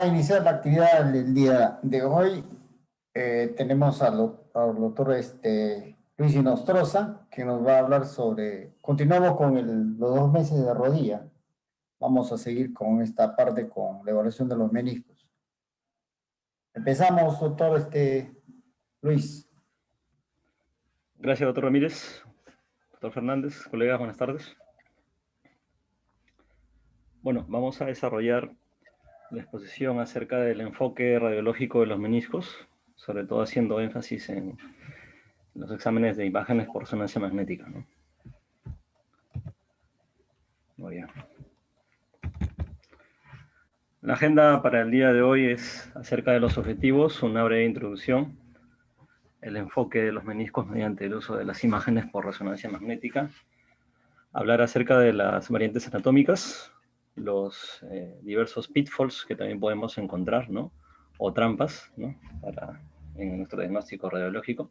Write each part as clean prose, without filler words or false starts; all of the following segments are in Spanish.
A iniciar la actividad del día de hoy, tenemos al doctor Luis Inostroza, que nos va a hablar sobre, continuamos con los 2 meses de rodilla. Vamos a seguir con esta parte con la evaluación de los meniscos. Empezamos, doctor Luis. Gracias, doctor Ramírez. Doctor Fernández, colegas, buenas tardes. Bueno, vamos a desarrollar la exposición acerca del enfoque radiológico de los meniscos, sobre todo haciendo énfasis en los exámenes de imágenes por resonancia magnética, ¿no? Muy bien. La agenda para el día de hoy es acerca de los objetivos, una breve introducción, el enfoque de los meniscos mediante el uso de las imágenes por resonancia magnética, hablar acerca de las variantes anatómicas, los diversos pitfalls que también podemos encontrar, ¿no? O trampas, ¿no? En nuestro diagnóstico radiológico.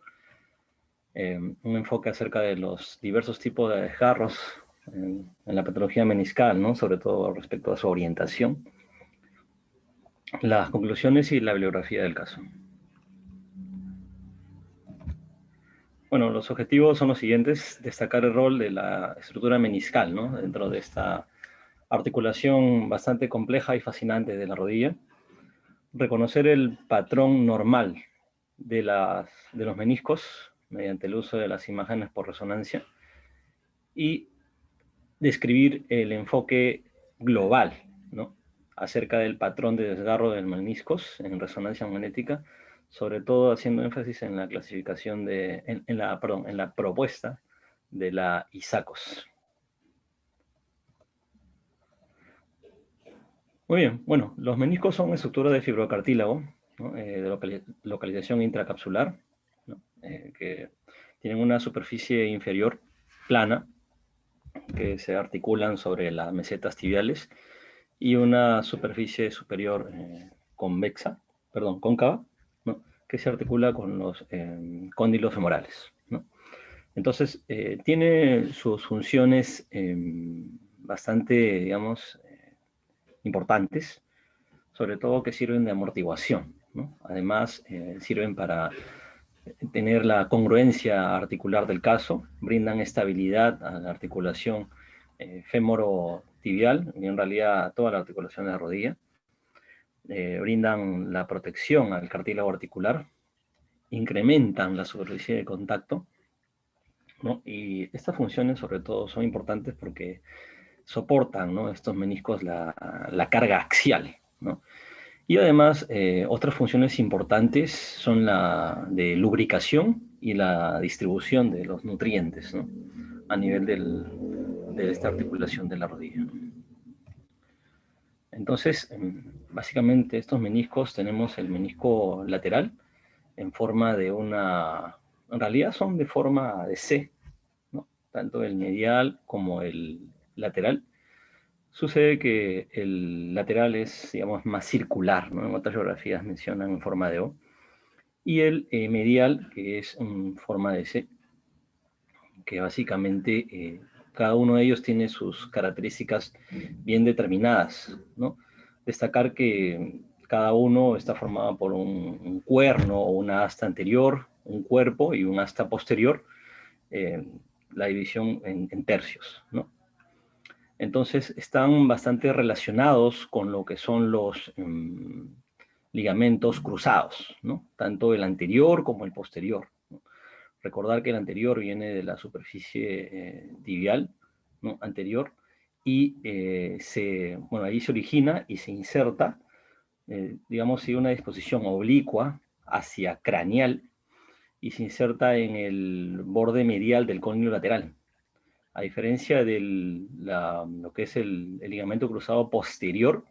Un enfoque acerca de los diversos tipos de desgarros en la patología meniscal, ¿no? Sobre todo respecto a su orientación. Las conclusiones y la bibliografía del caso. Bueno, los objetivos son los siguientes: destacar el rol de la estructura meniscal, ¿no? Dentro de esta articulación bastante compleja y fascinante de la rodilla. Reconocer el patrón normal de los meniscos mediante el uso de las imágenes por resonancia y describir el enfoque global, ¿no? Acerca del patrón de desgarro de los meniscos en resonancia magnética, sobre todo haciendo énfasis en la clasificación en la propuesta de la ISACOS. Muy bien, bueno, los meniscos son estructuras de fibrocartílago, ¿no? De localización intracapsular, ¿no? Que tienen una superficie inferior plana, que se articulan sobre las mesetas tibiales, y una superficie superior cóncava, ¿no? Que se articula con los cóndilos femorales, ¿no? Entonces, tiene sus funciones bastante, digamos, importantes, sobre todo que sirven de amortiguación, ¿no? Además, sirven para tener la congruencia articular del caso, brindan estabilidad a la articulación fémoro-tibial, y en realidad a toda la articulación de la rodilla, brindan la protección al cartílago articular, incrementan la superficie de contacto, ¿no? Y estas funciones sobre todo son importantes porque soportan, ¿no? Estos meniscos la carga axial, ¿no? Y además, otras funciones importantes son la de lubricación y la distribución de los nutrientes, ¿no? A nivel de esta articulación de la rodilla. Entonces, básicamente estos meniscos, tenemos el menisco lateral en forma de en realidad son de forma de C, ¿no? Tanto el medial como el lateral. Sucede que el lateral es, digamos, más circular, ¿no? En otras geografías mencionan en forma de O. Y el medial, que es en forma de C, que básicamente cada uno de ellos tiene sus características bien determinadas, ¿no? Destacar que cada uno está formado por un cuerno o una asta anterior, un cuerpo y un asta posterior, la división en tercios, ¿no? Entonces están bastante relacionados con lo que son los ligamentos cruzados, ¿no? Tanto el anterior como el posterior, ¿no? Recordar que el anterior viene de la superficie tibial, ¿no? Anterior, y bueno, ahí se origina y se inserta, digamos, en una disposición oblicua hacia craneal, y se inserta en el borde medial del cóndilo lateral. A diferencia de lo que es el ligamento cruzado posterior,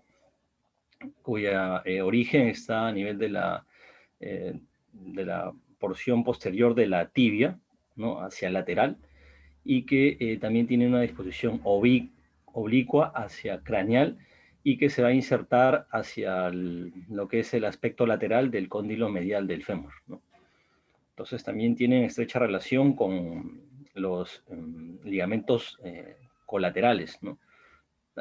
cuya origen está a nivel de la porción posterior de la tibia, ¿no? Hacia el lateral, y que también tiene una disposición oblicua hacia craneal, y que se va a insertar hacia lo que es el aspecto lateral del cóndilo medial del fémur, ¿no? Entonces también tienen estrecha relación con los ligamentos colaterales, ¿no?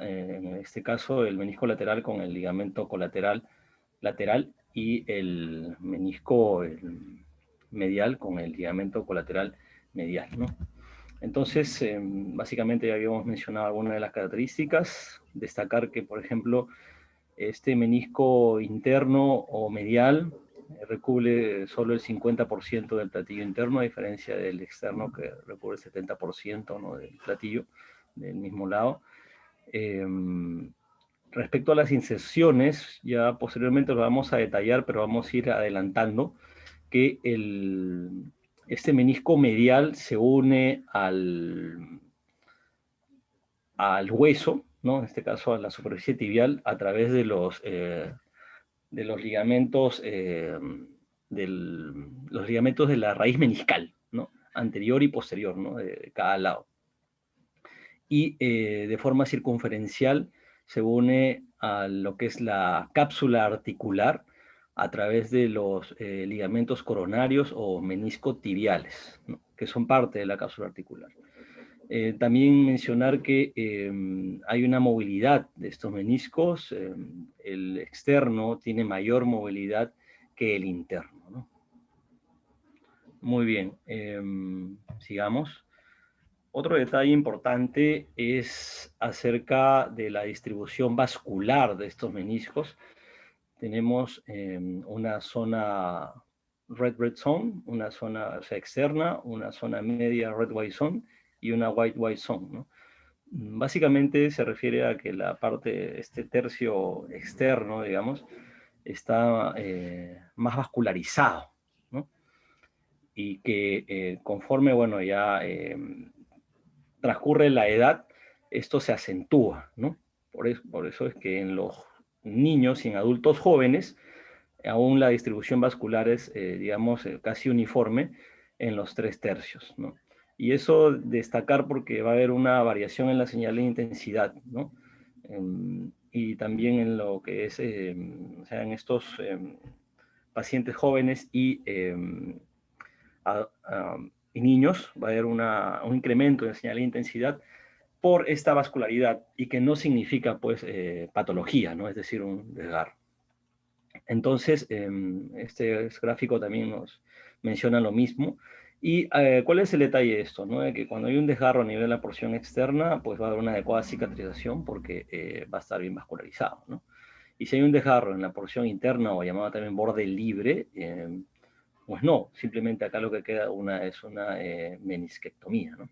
En este caso, el menisco lateral con el ligamento colateral lateral y el menisco medial con el ligamento colateral medial, ¿no? Entonces, básicamente ya habíamos mencionado algunas de las características. Destacar que, por ejemplo, este menisco interno o medial recubre solo el 50% del platillo interno, a diferencia del externo que recubre el 70%, ¿no?, del platillo del mismo lado. Respecto a las inserciones, ya posteriormente lo vamos a detallar, pero vamos a ir adelantando que este menisco medial se une al hueso, ¿no?, en este caso a la superficie tibial, a través de los ligamentos, los ligamentos de la raíz meniscal, ¿no?, anterior y posterior, ¿no?, de cada lado. Y de forma circunferencial se une a lo que es la cápsula articular a través de los ligamentos coronarios o meniscotibiales, ¿no?, que son parte de la cápsula articular. También mencionar que hay una movilidad de estos meniscos. El externo tiene mayor movilidad que el interno, ¿no? Muy bien, sigamos. Otro detalle importante es acerca de la distribución vascular de estos meniscos. Tenemos una zona red zone, una zona, o sea, externa, una zona media red white zone y una white zone, ¿no? Básicamente se refiere a que la parte, este tercio externo, digamos, está más vascularizado, ¿no? Y que conforme, bueno, ya transcurre la edad, esto se acentúa, ¿no? Por eso es que en los niños y en adultos jóvenes, aún la distribución vascular es, digamos, casi uniforme en los 3/3, ¿no? Y eso destacar porque va a haber una variación en la señal de intensidad, ¿no? Y también en lo que es, o sea, en estos pacientes jóvenes y niños, va a haber un incremento en señal de intensidad por esta vascularidad y que no significa, pues, patología, ¿no?, es decir, un desgarro. Entonces, este gráfico también nos menciona lo mismo. ¿Y cuál es el detalle de esto, no? De que cuando hay un desgarro a nivel de la porción externa, pues va a haber una adecuada cicatrización porque va a estar bien vascularizado, ¿no? Y si hay un desgarro en la porción interna, o llamado también borde libre, pues no, simplemente acá lo que queda es una menisquectomía, ¿no?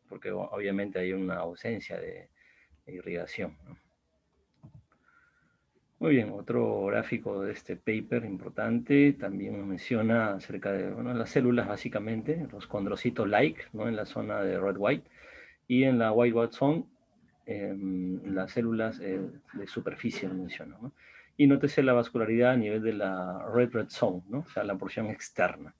Porque obviamente hay una ausencia de irrigación, ¿no? Muy bien, otro gráfico de este paper importante también nos menciona acerca de, bueno, las células básicamente, los condrocitos-like, ¿no?, en la zona de red-white, y en la white zone, las células de superficie lo menciona, ¿no? Y nótese la vascularidad a nivel de la red zone, ¿no?, o sea, la porción externa.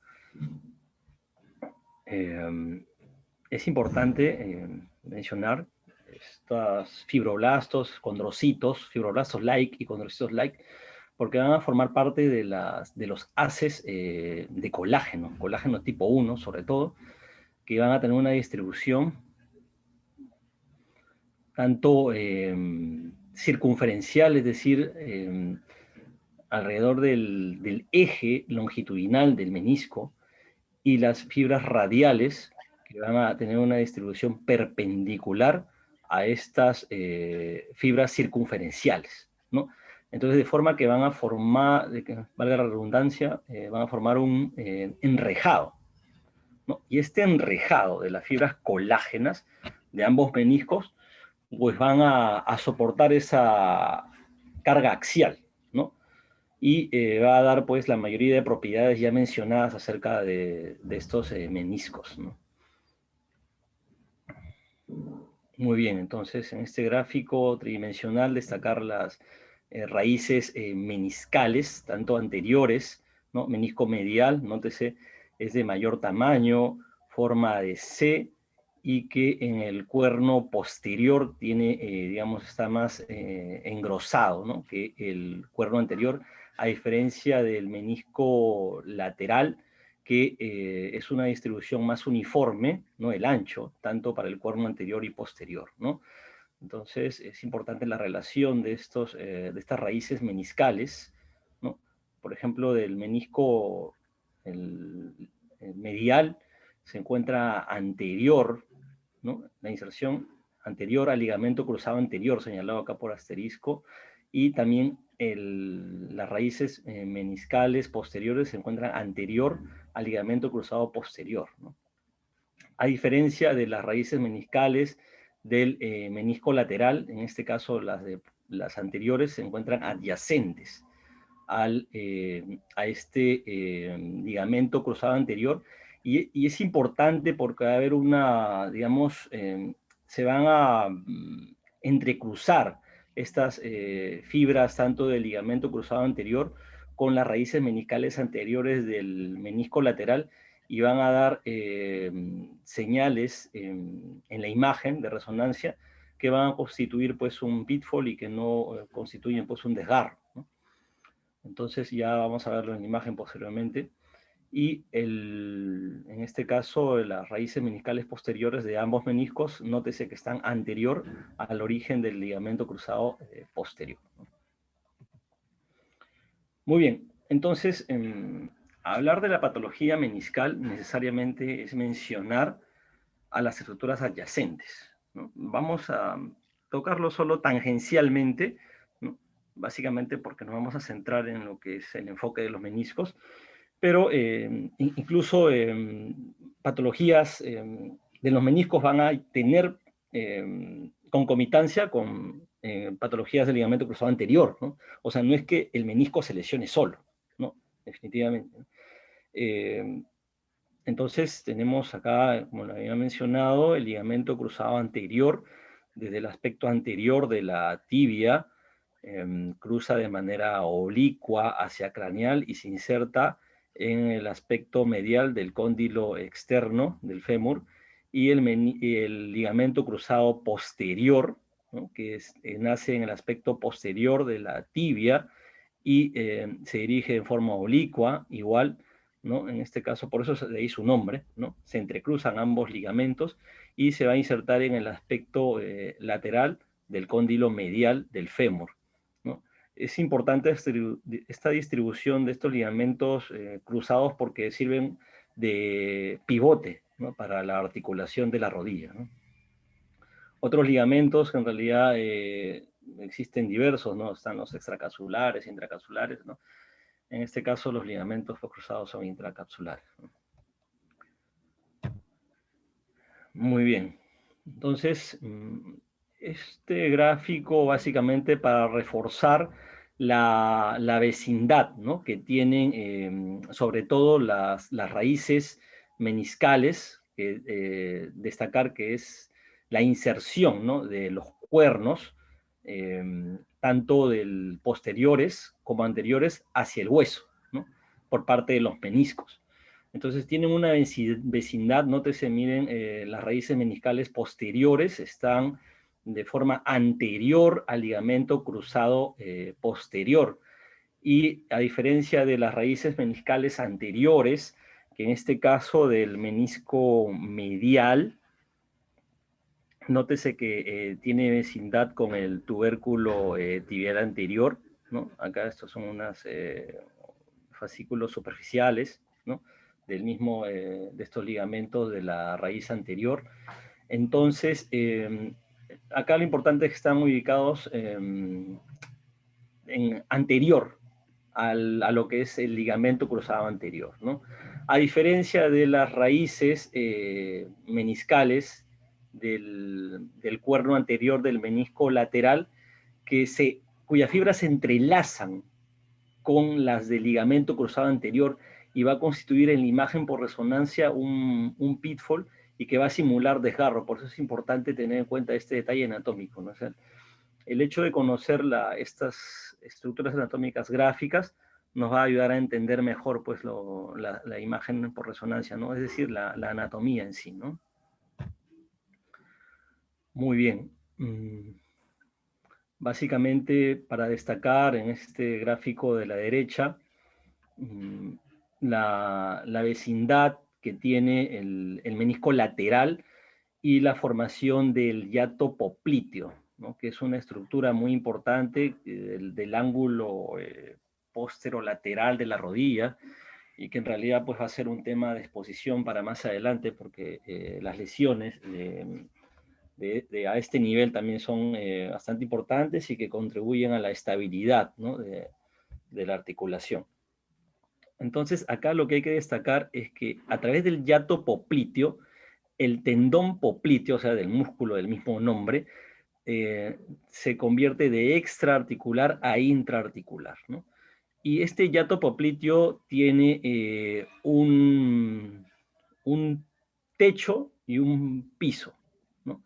Es importante mencionar estos fibroblastos, condrocitos, fibroblastos-like y condrocitos-like, porque van a formar parte de los haces de colágeno tipo 1 sobre todo, que van a tener una distribución tanto circunferencial, es decir, alrededor del eje longitudinal del menisco, y las fibras radiales, que van a tener una distribución perpendicular a estas fibras circunferenciales, ¿no? Entonces, de forma que van a formar, valga la redundancia, van a formar un enrejado, ¿no? Y este enrejado de las fibras colágenas de ambos meniscos, pues van a soportar esa carga axial, ¿no? Y va a dar, pues, la mayoría de propiedades ya mencionadas acerca de estos meniscos, ¿no? Muy bien, entonces en este gráfico tridimensional destacar las raíces meniscales, tanto anteriores, ¿no? Menisco medial, nótese, es de mayor tamaño, forma de C, y que en el cuerno posterior tiene, digamos, está más engrosado, ¿no?, que el cuerno anterior, a diferencia del menisco lateral, que es una distribución más uniforme, ¿no?, el ancho, tanto para el cuerno anterior y posterior, ¿no? Entonces, es importante la relación de estas raíces meniscales, por ejemplo, del menisco el medial se encuentra anterior, ¿no? La inserción anterior al ligamento cruzado anterior, señalado acá por asterisco, y también las raíces meniscales posteriores se encuentran anterior al ligamento cruzado posterior, ¿no? A diferencia de las raíces meniscales del menisco lateral, en este caso las anteriores se encuentran adyacentes a este ligamento cruzado anterior, y es importante porque va a haber una, digamos, se van a entrecruzar estas fibras tanto del ligamento cruzado anterior con las raíces meniscales anteriores del menisco lateral, y van a dar señales en la imagen de resonancia que van a constituir pues un pitfall y que no constituyen pues un desgarro, ¿no? Entonces ya vamos a verlo en la imagen posteriormente. Y en este caso, las raíces meniscales posteriores de ambos meniscos, nótese que están anterior al origen del ligamento cruzado posterior, ¿no? Muy bien, entonces, hablar de la patología meniscal necesariamente es mencionar a las estructuras adyacentes, ¿no? Vamos a tocarlo solo tangencialmente, ¿no? Básicamente porque nos vamos a centrar en lo que es el enfoque de los meniscos, pero incluso patologías de los meniscos van a tener concomitancia con patologías del ligamento cruzado anterior, ¿no? O sea, no es que el menisco se lesione solo, ¿no? Definitivamente. Entonces tenemos acá, como lo había mencionado, el ligamento cruzado anterior, desde el aspecto anterior de la tibia, cruza de manera oblicua hacia craneal y se inserta en el aspecto medial del cóndilo externo del fémur, y el ligamento cruzado posterior, ¿no? Que nace en el aspecto posterior de la tibia y se dirige en forma oblicua, igual, ¿no? En este caso, por eso le di su nombre, ¿no? Se entrecruzan ambos ligamentos y se va a insertar en el aspecto lateral del cóndilo medial del fémur, ¿no? Es importante esta distribución de estos ligamentos cruzados porque sirven de pivote, ¿no? Para la articulación de la rodilla, ¿no? Otros ligamentos que en realidad existen diversos, ¿no? Están los extracapsulares, intracapsulares, ¿no? En este caso, los ligamentos cruzados son intracapsulares, ¿no? Muy bien. Entonces, este gráfico básicamente para reforzar la vecindad, ¿no? Que tienen sobre todo las raíces meniscales, destacar que es la inserción, ¿no? De los cuernos, tanto del posteriores como anteriores hacia el hueso, ¿no? Por parte de los meniscos. Entonces tienen una vecindad, nótese, miren, las raíces meniscales posteriores están de forma anterior al ligamento cruzado posterior. Y a diferencia de las raíces meniscales anteriores, que en este caso del menisco medial, nótese que tiene vecindad con el tubérculo tibial anterior, ¿no? Acá estos son unos fascículos superficiales, ¿no? Del mismo, de estos ligamentos de la raíz anterior. Entonces, acá lo importante es que están ubicados anterior a lo que es el ligamento cruzado anterior, ¿no? A diferencia de las raíces meniscales del cuerno anterior del menisco lateral, cuyas fibras se entrelazan con las del ligamento cruzado anterior y va a constituir en la imagen por resonancia un pitfall y que va a simular desgarro. Por eso es importante tener en cuenta este detalle anatómico, ¿no? O sea, el hecho de conocer estas estructuras anatómicas gráficas nos va a ayudar a entender mejor pues, la imagen por resonancia, ¿no? Es decir, la anatomía en sí, ¿no? Muy bien. Básicamente, para destacar en este gráfico de la derecha, la vecindad que tiene el menisco lateral y la formación del hiato popliteo, ¿no? Que es una estructura muy importante del ángulo posterolateral de la rodilla, y que en realidad pues va a ser un tema de exposición para más adelante, porque las lesiones a este nivel también son bastante importantes y que contribuyen a la estabilidad, ¿no? de la articulación. Entonces, acá lo que hay que destacar es que a través del hiato popliteo, el tendón popliteo, o sea, del músculo del mismo nombre, se convierte de extraarticular a intraarticular, ¿no? Y este hiato popliteo tiene un techo y un piso, ¿no?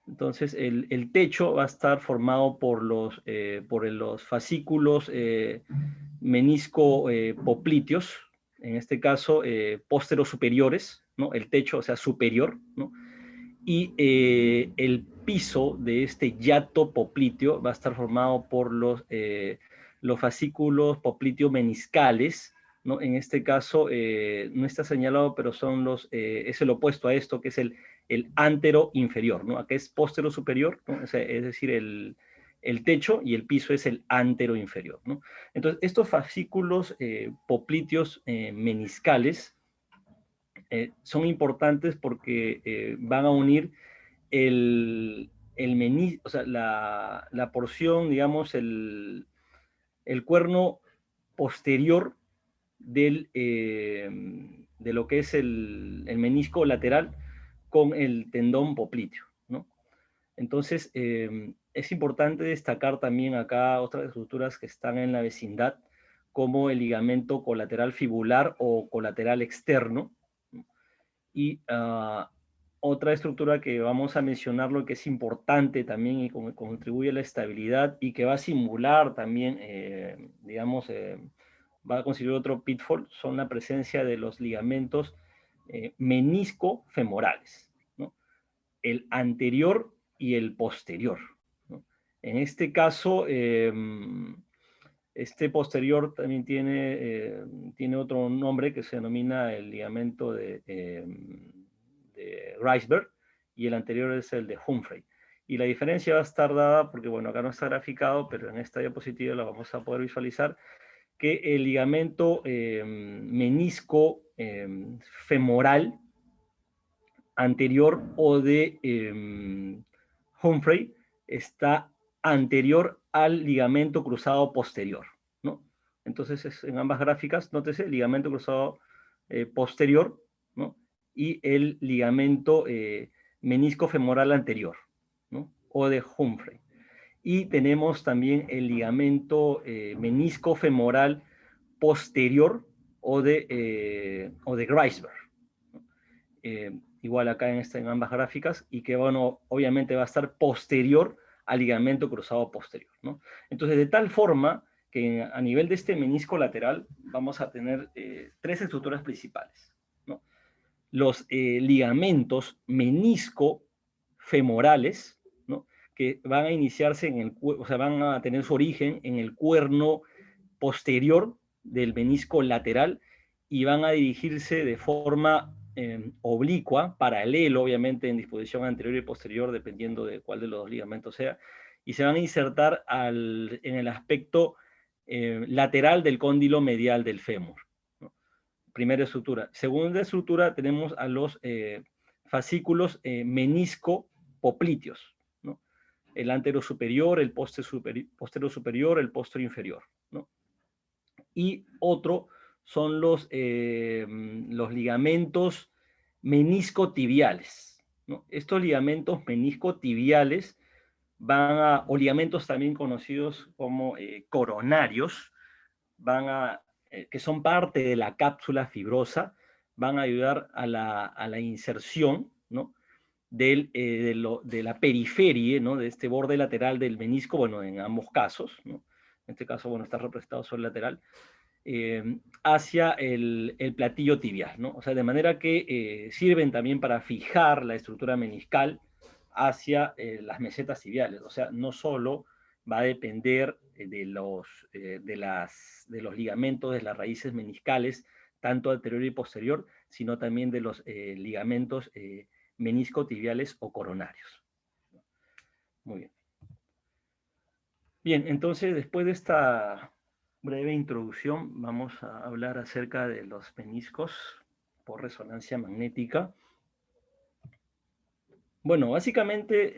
Entonces, el techo va a estar formado por los fascículos menisco popliteos, en este caso póstero-superiores, ¿no? El techo, o sea, superior, ¿no? Y el piso de este hiato popliteo va a estar formado por los fascículos popliteo-meniscales, ¿no? En este caso no está señalado, pero es el opuesto a esto, que es el antero inferior, ¿no? Acá es póstero superior, ¿no? O sea, es decir, el techo, y el piso es el antero inferior, ¿no? Entonces, estos fascículos popliteos meniscales son importantes porque van a unir el menisco, o sea, la porción, digamos, el cuerno posterior de lo que es el menisco lateral con el tendón popliteo, ¿no? Entonces, es importante destacar también acá otras estructuras que están en la vecindad, como el ligamento colateral fibular o colateral externo, ¿no? Y otra estructura que vamos a mencionar, lo que es importante también y contribuye a la estabilidad y que va a simular también, digamos, va a conseguir otro pitfall, son la presencia de los ligamentos menisco-femorales, ¿no? El anterior y el posterior, ¿no? En este caso, este posterior también tiene otro nombre que se denomina el ligamento de Reisberg, y el anterior es el de Humphrey. Y la diferencia va a estar dada, porque bueno, acá no está graficado, pero en esta diapositiva la vamos a poder visualizar, que el ligamento menisco femoral anterior o de Humphrey está anterior al ligamento cruzado posterior, ¿no? Entonces, en ambas gráficas, nótese el ligamento cruzado posterior, ¿no? Y el ligamento menisco femoral anterior, ¿no? O de Humphrey. Y tenemos también el ligamento menisco femoral posterior o de Greisberg, ¿no? Igual acá en ambas gráficas, y que, bueno, obviamente va a estar posterior al ligamento cruzado posterior, ¿no? Entonces, de tal forma que a nivel de este menisco lateral vamos a tener tres estructuras principales, ¿no? Los ligamentos menisco femorales, ¿no? Que van a iniciarse o sea, van a tener su origen en el cuerno posterior del menisco lateral y van a dirigirse de forma oblicua, paralelo, obviamente, en disposición anterior y posterior, dependiendo de cuál de los dos ligamentos sea, y se van a insertar en el aspecto lateral del cóndilo medial del fémur, ¿no? Primera estructura. Segunda estructura, tenemos a los fascículos menisco-popliteos, ¿no? El antero superior, el postero superior, el postero inferior, ¿no? Y otro son los ligamentos meniscotibiales, ¿no? Estos ligamentos meniscotibiales o ligamentos también conocidos como coronarios, que son parte de la cápsula fibrosa, van a ayudar a la inserción, ¿no? De la periferia, ¿no? De este borde lateral del menisco, bueno, en ambos casos, ¿no? En este caso, bueno, está representado sobre el lateral, hacia el platillo tibial, ¿no? O sea, de manera que sirven también para fijar la estructura meniscal hacia las mesetas tibiales. O sea, no solo va a depender de los ligamentos de las raíces meniscales, tanto anterior y posterior, sino también de los ligamentos meniscotibiales o coronarios. Muy bien. Bien, entonces, después de esta breve introducción. Vamos a hablar acerca de los meniscos por resonancia magnética. Bueno, básicamente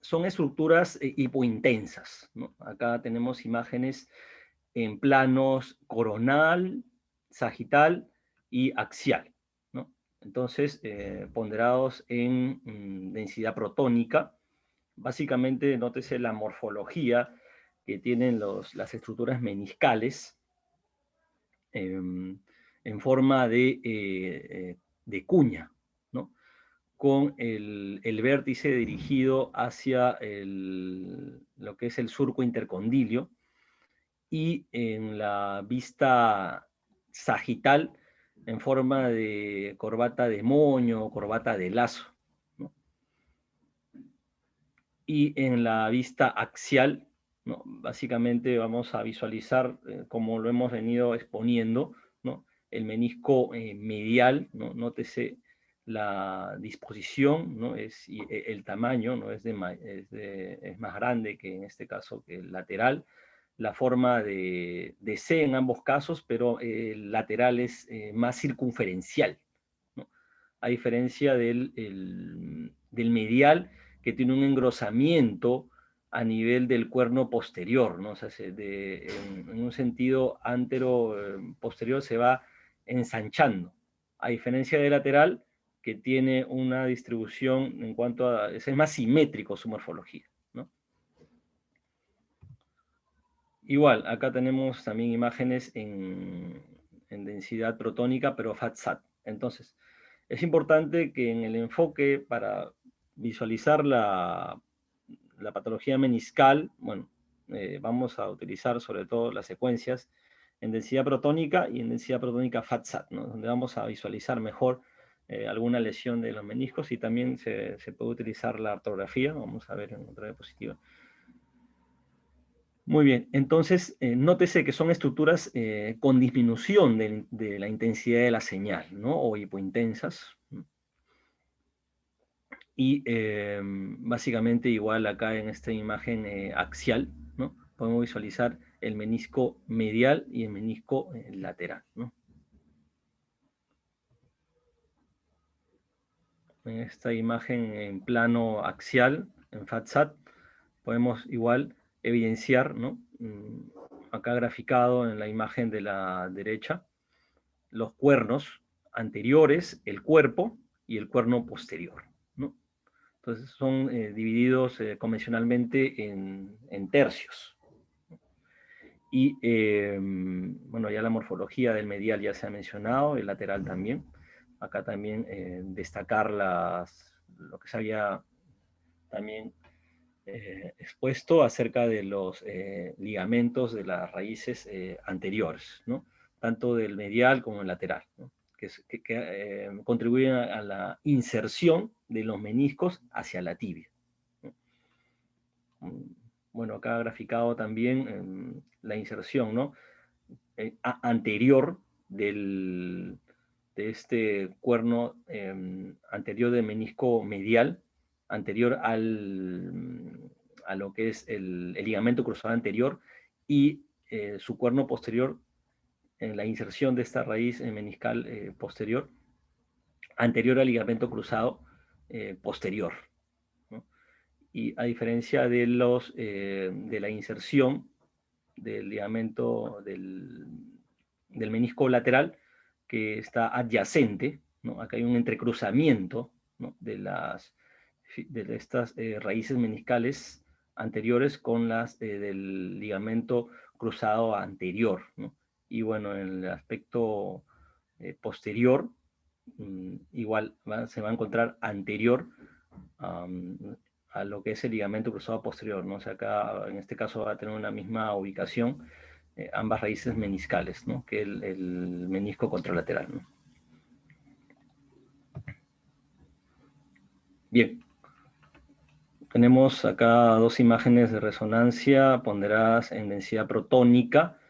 son estructuras hipointensas, ¿no? Acá tenemos imágenes en planos coronal, sagital y axial, ¿no? Entonces, ponderados en densidad protónica. Básicamente, nótese la morfología que tienen las estructuras meniscales en forma de cuña, ¿no? Con el vértice dirigido hacia lo que es el surco intercondilio, y en la vista sagital en forma de corbata de moño o corbata de lazo, ¿no? Y en la vista axial, ¿no? Básicamente vamos a visualizar, como lo hemos venido exponiendo, ¿no? El menisco medial, ¿no? Nótese la disposición, ¿no? El tamaño, ¿no? Es más grande que en este caso que el lateral, la forma de C en ambos casos, pero el lateral es más circunferencial, ¿no? A diferencia del medial, que tiene un engrosamiento a nivel del cuerno posterior, ¿no? O sea, en un sentido antero-posterior se va ensanchando, a diferencia del lateral, que tiene una distribución en cuanto a... es más simétrico su morfología, ¿no? Igual, acá tenemos también imágenes en densidad protónica, pero FAT-SAT. Entonces, es importante que en el enfoque para visualizar la patología meniscal, bueno, vamos a utilizar sobre todo las secuencias en densidad protónica y en densidad protónica FAT-SAT, ¿no? Donde vamos a visualizar mejor alguna lesión de los meniscos, y también se puede utilizar la ortografía. Vamos a ver en otra diapositiva. Muy bien, entonces nótese que son estructuras con disminución de la intensidad de la señal, ¿no? O hipointensas. Y básicamente igual acá en esta imagen axial, ¿no? Podemos visualizar el menisco medial y el menisco lateral, ¿no? En esta imagen en plano axial, en FAT-SAT, podemos igual evidenciar, ¿no? Acá graficado en la imagen de la derecha, los cuernos anteriores, el cuerpo y el cuerno posterior, ¿no? Entonces son divididos convencionalmente en tercios. Y bueno, ya la morfología del medial ya se ha mencionado, el lateral también. Acá también destacar lo que se había también expuesto acerca de los ligamentos de las raíces anteriores, ¿no? Tanto del medial como el lateral, ¿no? Que contribuyen a la inserción de los meniscos hacia la tibia, ¿no? Bueno, acá graficado también la inserción, ¿no? Anterior de este cuerno anterior del menisco medial, anterior a lo que es el ligamento cruzado anterior, y su cuerno posterior, en la inserción de esta raíz meniscal posterior, anterior al ligamento cruzado posterior, ¿no? Y a diferencia de la inserción del ligamento del menisco lateral, que está adyacente, ¿no? Acá hay un entrecruzamiento, ¿no? de estas raíces meniscales anteriores con las del ligamento cruzado anterior, ¿no? Y bueno, en el aspecto posterior, igual se va a encontrar anterior a lo que es el ligamento cruzado posterior, ¿no? O sea, acá en este caso va a tener una misma ubicación ambas raíces meniscales, ¿no? Que el menisco contralateral, ¿no? Bien, tenemos acá dos imágenes de resonancia ponderadas en densidad protónica.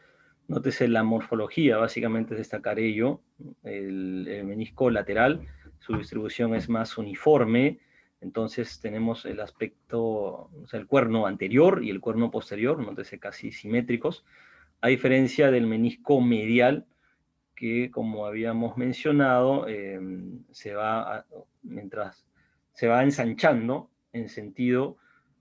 Nótese la morfología, básicamente es destacar ello. El menisco lateral, su distribución es más uniforme. Entonces tenemos el aspecto, o sea, el cuerno anterior y el cuerno posterior, nótese casi simétricos. a diferencia del menisco medial, que como habíamos mencionado, mientras se va ensanchando en sentido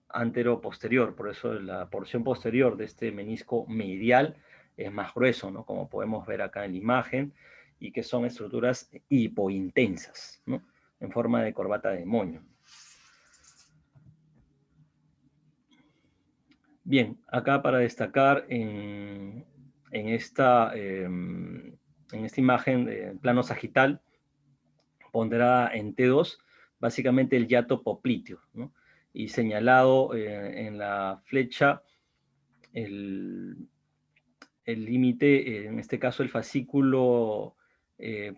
antero-posterior. Por eso la porción posterior de este menisco medial es más grueso, ¿no? Como podemos ver acá en la imagen, y que son estructuras hipointensas, ¿no? En forma de corbata de moño. Bien, acá para destacar en esta imagen de plano sagital, ponderada en T2, básicamente el hiato popliteo, ¿no? Y señalado en la flecha el límite, en este caso el fascículo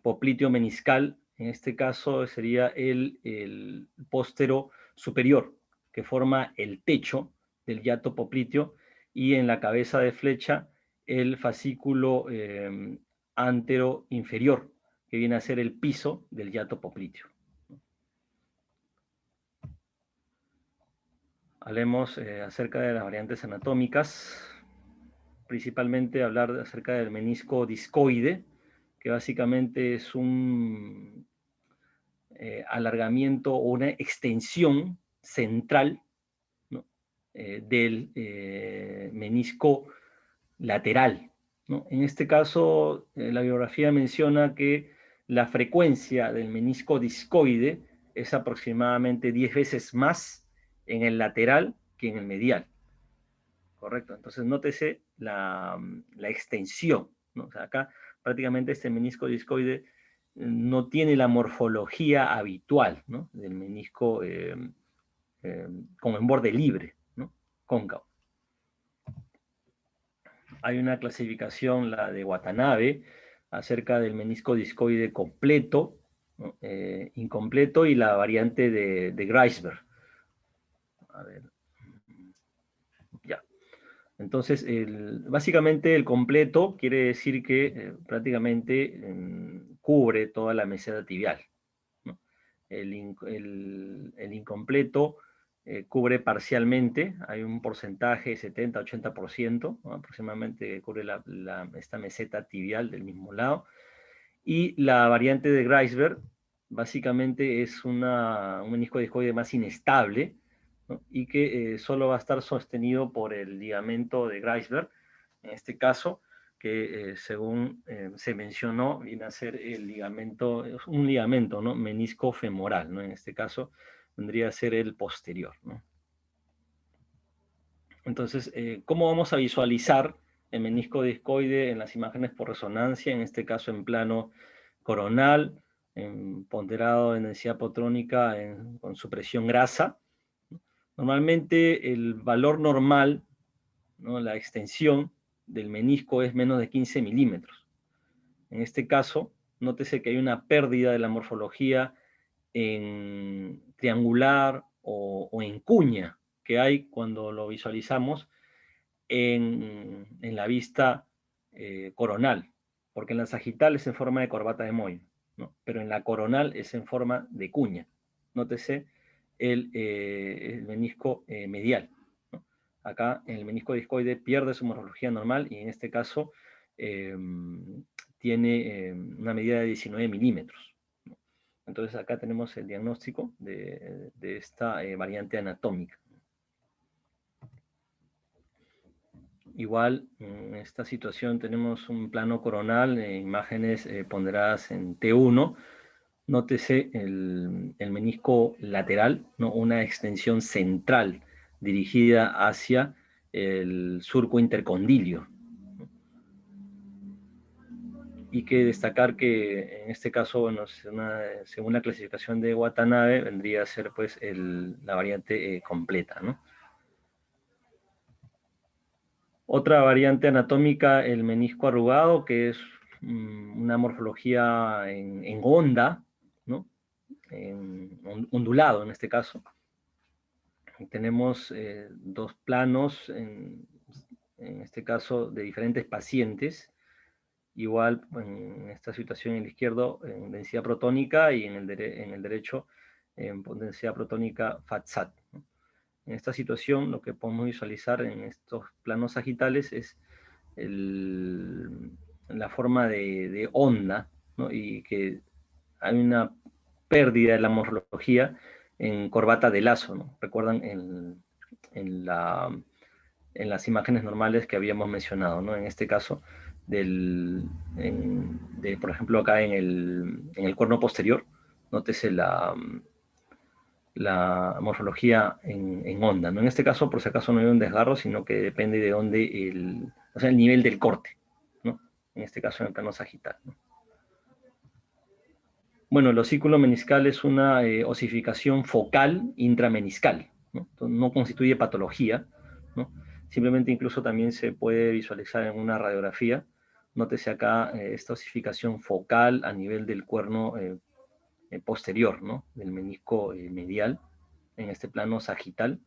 popliteo meniscal, en este caso sería el póstero superior, que forma el techo del hiato popliteo, y en la cabeza de flecha el fascículo antero inferior, que viene a ser el piso del hiato popliteo. Hablemos acerca de las variantes anatómicas, principalmente hablar acerca del menisco discoide, que básicamente es un alargamiento o una extensión central, ¿no? Del menisco lateral, ¿no? En este caso, la bibliografía menciona que la frecuencia del menisco discoide es aproximadamente 10 veces más en el lateral que en el medial. Correcto, entonces nótese la extensión, ¿no? O sea, acá prácticamente este menisco discoide no tiene la morfología habitual, ¿no? Del menisco como en borde libre, ¿no? Cóncavo. Hay una clasificación, la de Watanabe, acerca del menisco discoide completo, ¿no? Incompleto, y la variante de Greisberg. A ver, ya. Entonces, básicamente el completo quiere decir que prácticamente cubre toda la meseta tibial, ¿no? El incompleto cubre parcialmente, hay un porcentaje 70-80%, ¿no? Aproximadamente cubre esta meseta tibial del mismo lado. Y la variante de Greisberg básicamente es un menisco discoide más inestable, ¿no? Y que solo va a estar sostenido por el ligamento de Greisberg, en este caso, que según se mencionó, viene a ser el ligamento, un ligamento, ¿no? Menisco femoral, ¿no? En este caso, vendría a ser el posterior, ¿no? Entonces, ¿cómo vamos a visualizar el menisco discoide en las imágenes por resonancia? En este caso, en plano coronal, ponderado en densidad protrónica con supresión grasa. Normalmente el valor normal, ¿no? La extensión del menisco es menos de 15 milímetros. En este caso, nótese que hay una pérdida de la morfología en triangular o en cuña que hay cuando lo visualizamos en la vista coronal, porque en la sagital es en forma de corbata de Moy, ¿no? Pero en la coronal es en forma de cuña. Nótese el menisco medial, ¿no? Acá el menisco discoide pierde su morfología normal y en este caso eh, tiene una medida de 19 milímetros, ¿no? Entonces acá tenemos el diagnóstico de esta variante anatómica. Igual, en esta situación tenemos un plano coronal, imágenes ponderadas en T1. Nótese el menisco lateral, ¿no? Una extensión central dirigida hacia el surco intercondilio. Y que destacar que en este caso, bueno, según la clasificación de Watanabe, vendría a ser pues la variante completa, ¿no? Otra variante anatómica, el menisco arrugado, que es una morfología en onda, ¿no? Ondulado en este caso. Tenemos dos planos, en este caso, de diferentes pacientes. Igual en esta situación en el izquierdo, en densidad protónica, y en el derecho, en densidad protónica FATSAT, ¿no? En esta situación, lo que podemos visualizar en estos planos sagitales es la forma de onda, ¿no? Y que hay una pérdida de la morfología en corbata de lazo, ¿no? Recuerdan en las imágenes normales que habíamos mencionado, ¿no? En este caso, por ejemplo, acá en el cuerno posterior, nótese la morfología en onda, ¿no? En este caso, por si acaso, no hay un desgarro, sino que depende de dónde o sea, el nivel del corte, ¿no? En este caso, en el plano sagital, ¿no? Bueno, el osículo meniscal es una osificación focal intrameniscal, ¿no? Entonces, no constituye patología, ¿no? Simplemente incluso también se puede visualizar en una radiografía. Nótese acá esta osificación focal a nivel del cuerno posterior, ¿no? Del menisco medial, en este plano sagital.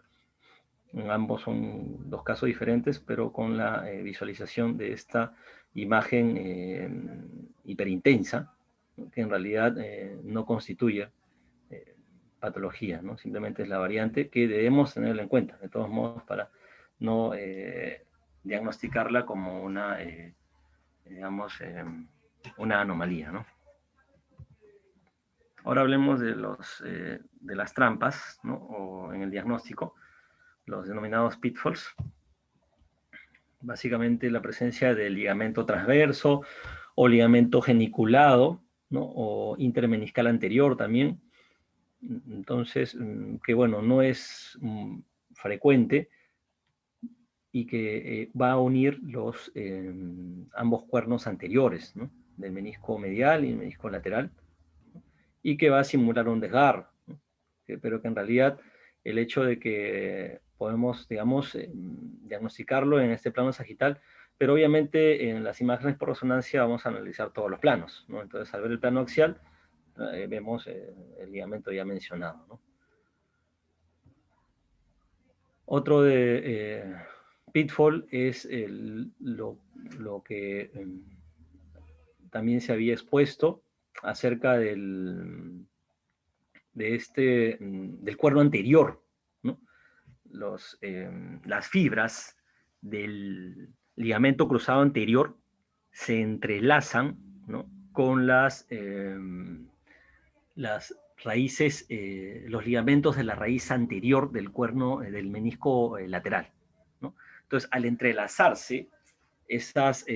Ambos son dos casos diferentes, pero con la visualización de esta imagen hiperintensa, ¿no? Que en realidad no constituye patología, ¿no? Simplemente es la variante que debemos tenerla en cuenta, de todos modos, para no diagnosticarla como digamos, una anomalía, ¿no? Ahora hablemos de las trampas, ¿no? O en el diagnóstico, los denominados pitfalls. Básicamente la presencia del ligamento transverso o ligamento geniculado, ¿no? O intermeniscal anterior también. Entonces, que bueno, no es frecuente y que va a unir ambos cuernos anteriores, ¿no? Del menisco medial y el menisco lateral, ¿no? Y que va a simular un desgarro, ¿no? Pero que en realidad el hecho de que podemos, digamos, diagnosticarlo en este plano sagital, pero obviamente en las imágenes por resonancia vamos a analizar todos los planos, ¿no? Entonces, al ver el plano axial, vemos el ligamento ya mencionado, ¿no? Otro pitfall es lo que también se había expuesto acerca del cuerno anterior, ¿no? Las fibras del ligamento cruzado anterior se entrelazan, ¿no? Con las raíces, los ligamentos de la raíz anterior del cuerno del menisco lateral, ¿no? Entonces, al entrelazarse esas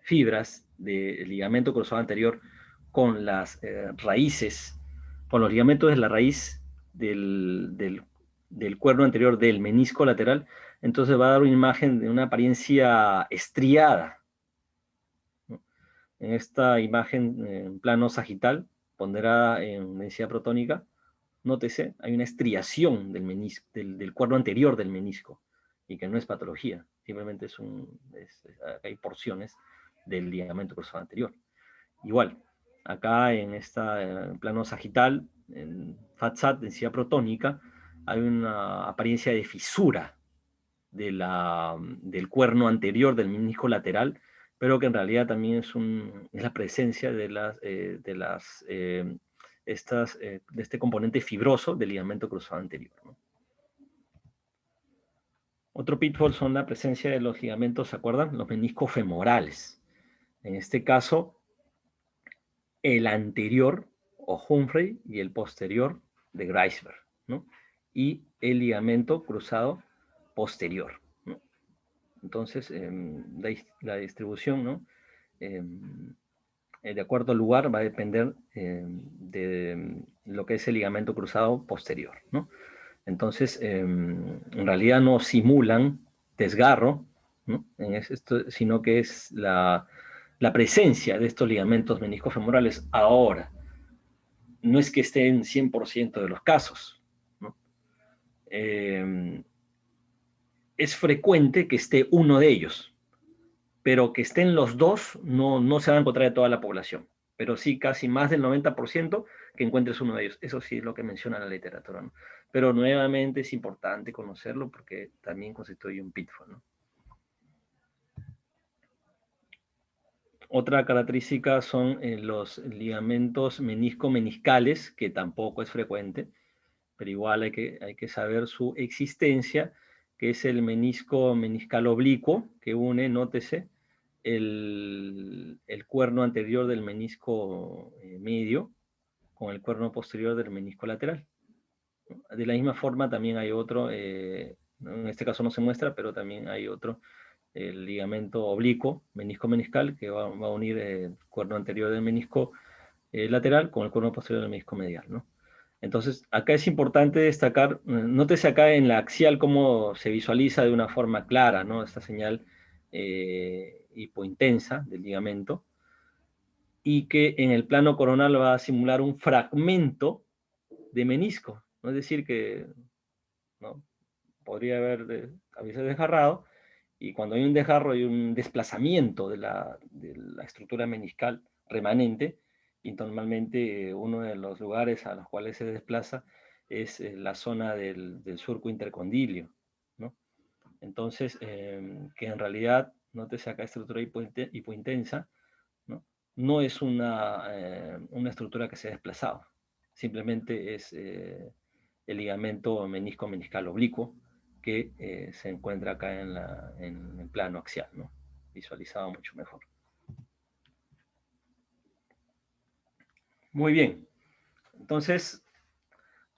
fibras del ligamento cruzado anterior con las raíces, con los ligamentos de la raíz del cuerno anterior del menisco lateral, entonces va a dar una imagen de una apariencia estriada, ¿no? En esta imagen en plano sagital, ponderada en densidad protónica, nótese, hay una estriación del cuerno anterior del menisco, y que no es patología, simplemente hay porciones del ligamento cruzado anterior. Igual, acá en plano sagital, en FATSAT, densidad protónica, hay una apariencia de fisura del cuerno anterior del menisco lateral, pero que en realidad también es la presencia de este componente fibroso del ligamento cruzado anterior, ¿no? Otro pitfall son la presencia de los ligamentos, ¿se acuerdan? Los meniscos femorales. En este caso, el anterior o Humphrey y el posterior de Greisberg, ¿no? Y el ligamento cruzado posterior, ¿no? Entonces, la distribución, ¿no? De acuerdo al lugar va a depender de lo que es el ligamento cruzado posterior, ¿no? Entonces, en realidad no simulan desgarro, ¿no? Sino que es la presencia de estos ligamentos meniscofemorales ahora. No es que esté en 100% de los casos, ¿no? Es frecuente que esté uno de ellos, pero que estén los dos no se va a encontrar de toda la población, pero sí casi más del 90% que encuentres uno de ellos. Eso sí es lo que menciona la literatura, ¿no? Pero nuevamente es importante conocerlo porque también constituye un pitfall, ¿no? Otra característica son los ligamentos menisco-meniscales, que tampoco es frecuente, pero igual hay que saber su existencia, que es el menisco meniscal oblicuo, que une, nótese, el cuerno anterior del menisco medio con el cuerno posterior del menisco lateral. De la misma forma también hay otro, en este caso no se muestra, pero también hay otro, el ligamento oblicuo, menisco meniscal, que va a unir el cuerno anterior del menisco lateral con el cuerno posterior del menisco medial, ¿no? Entonces, acá es importante destacar, nótese acá en la axial cómo se visualiza de una forma clara, ¿no? Esta señal hipointensa del ligamento, y que en el plano coronal va a simular un fragmento de menisco, ¿no? Es decir, que ¿no? Podría haber a veces desgarrado, y cuando hay un desgarro hay un desplazamiento de la estructura meniscal remanente, y normalmente uno de los lugares a los cuales se desplaza es la zona del surco intercondilio, ¿no? Entonces, que en realidad, nótese acá estructura hipointensa, ¿no? No es una estructura que se ha desplazado, simplemente es el ligamento menisco meniscal oblicuo que se encuentra acá en el plano axial, ¿no? Visualizado mucho mejor. Muy bien, entonces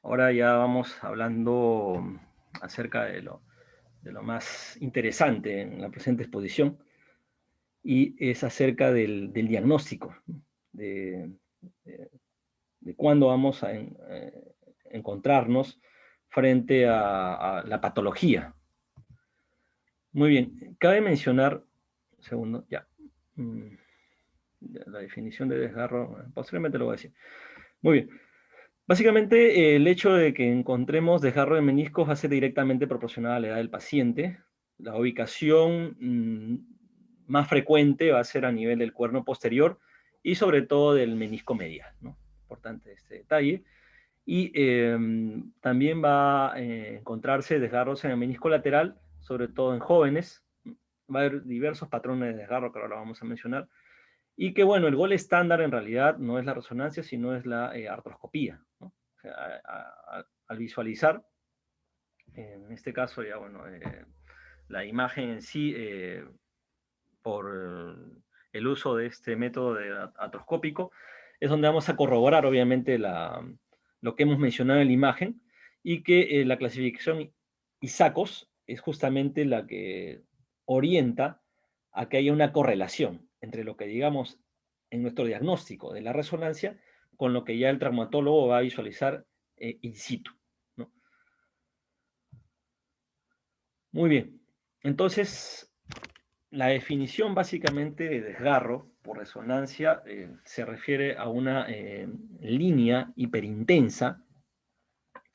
ahora ya vamos hablando acerca de lo más interesante en la presente exposición, y es acerca del diagnóstico, de, de, de cuándo vamos a encontrarnos frente a la patología. Muy bien, cabe mencionar, un segundo, ya, la definición de desgarro, posteriormente lo voy a decir. Muy bien, básicamente el hecho de que encontremos desgarro de meniscos va a ser directamente proporcional a la edad del paciente. La ubicación más frecuente va a ser a nivel del cuerno posterior y sobre todo del menisco medial, ¿no? Importante este detalle. Y también va a encontrarse desgarros en el menisco lateral, sobre todo en jóvenes. Va a haber diversos patrones de desgarro que ahora vamos a mencionar. Y que, bueno, el gol estándar en realidad no es la resonancia, sino es la artroscopía, ¿no? O sea, al visualizar, en este caso ya, bueno, la imagen en sí, por el uso de este método de artroscópico, es donde vamos a corroborar, obviamente, lo que hemos mencionado en la imagen, y que la clasificación ISACOS es justamente la que orienta a que haya una correlación entre lo que digamos en nuestro diagnóstico de la resonancia con lo que ya el traumatólogo va a visualizar in situ, ¿no? Muy bien, entonces la definición básicamente de desgarro por resonancia se refiere a una línea hiperintensa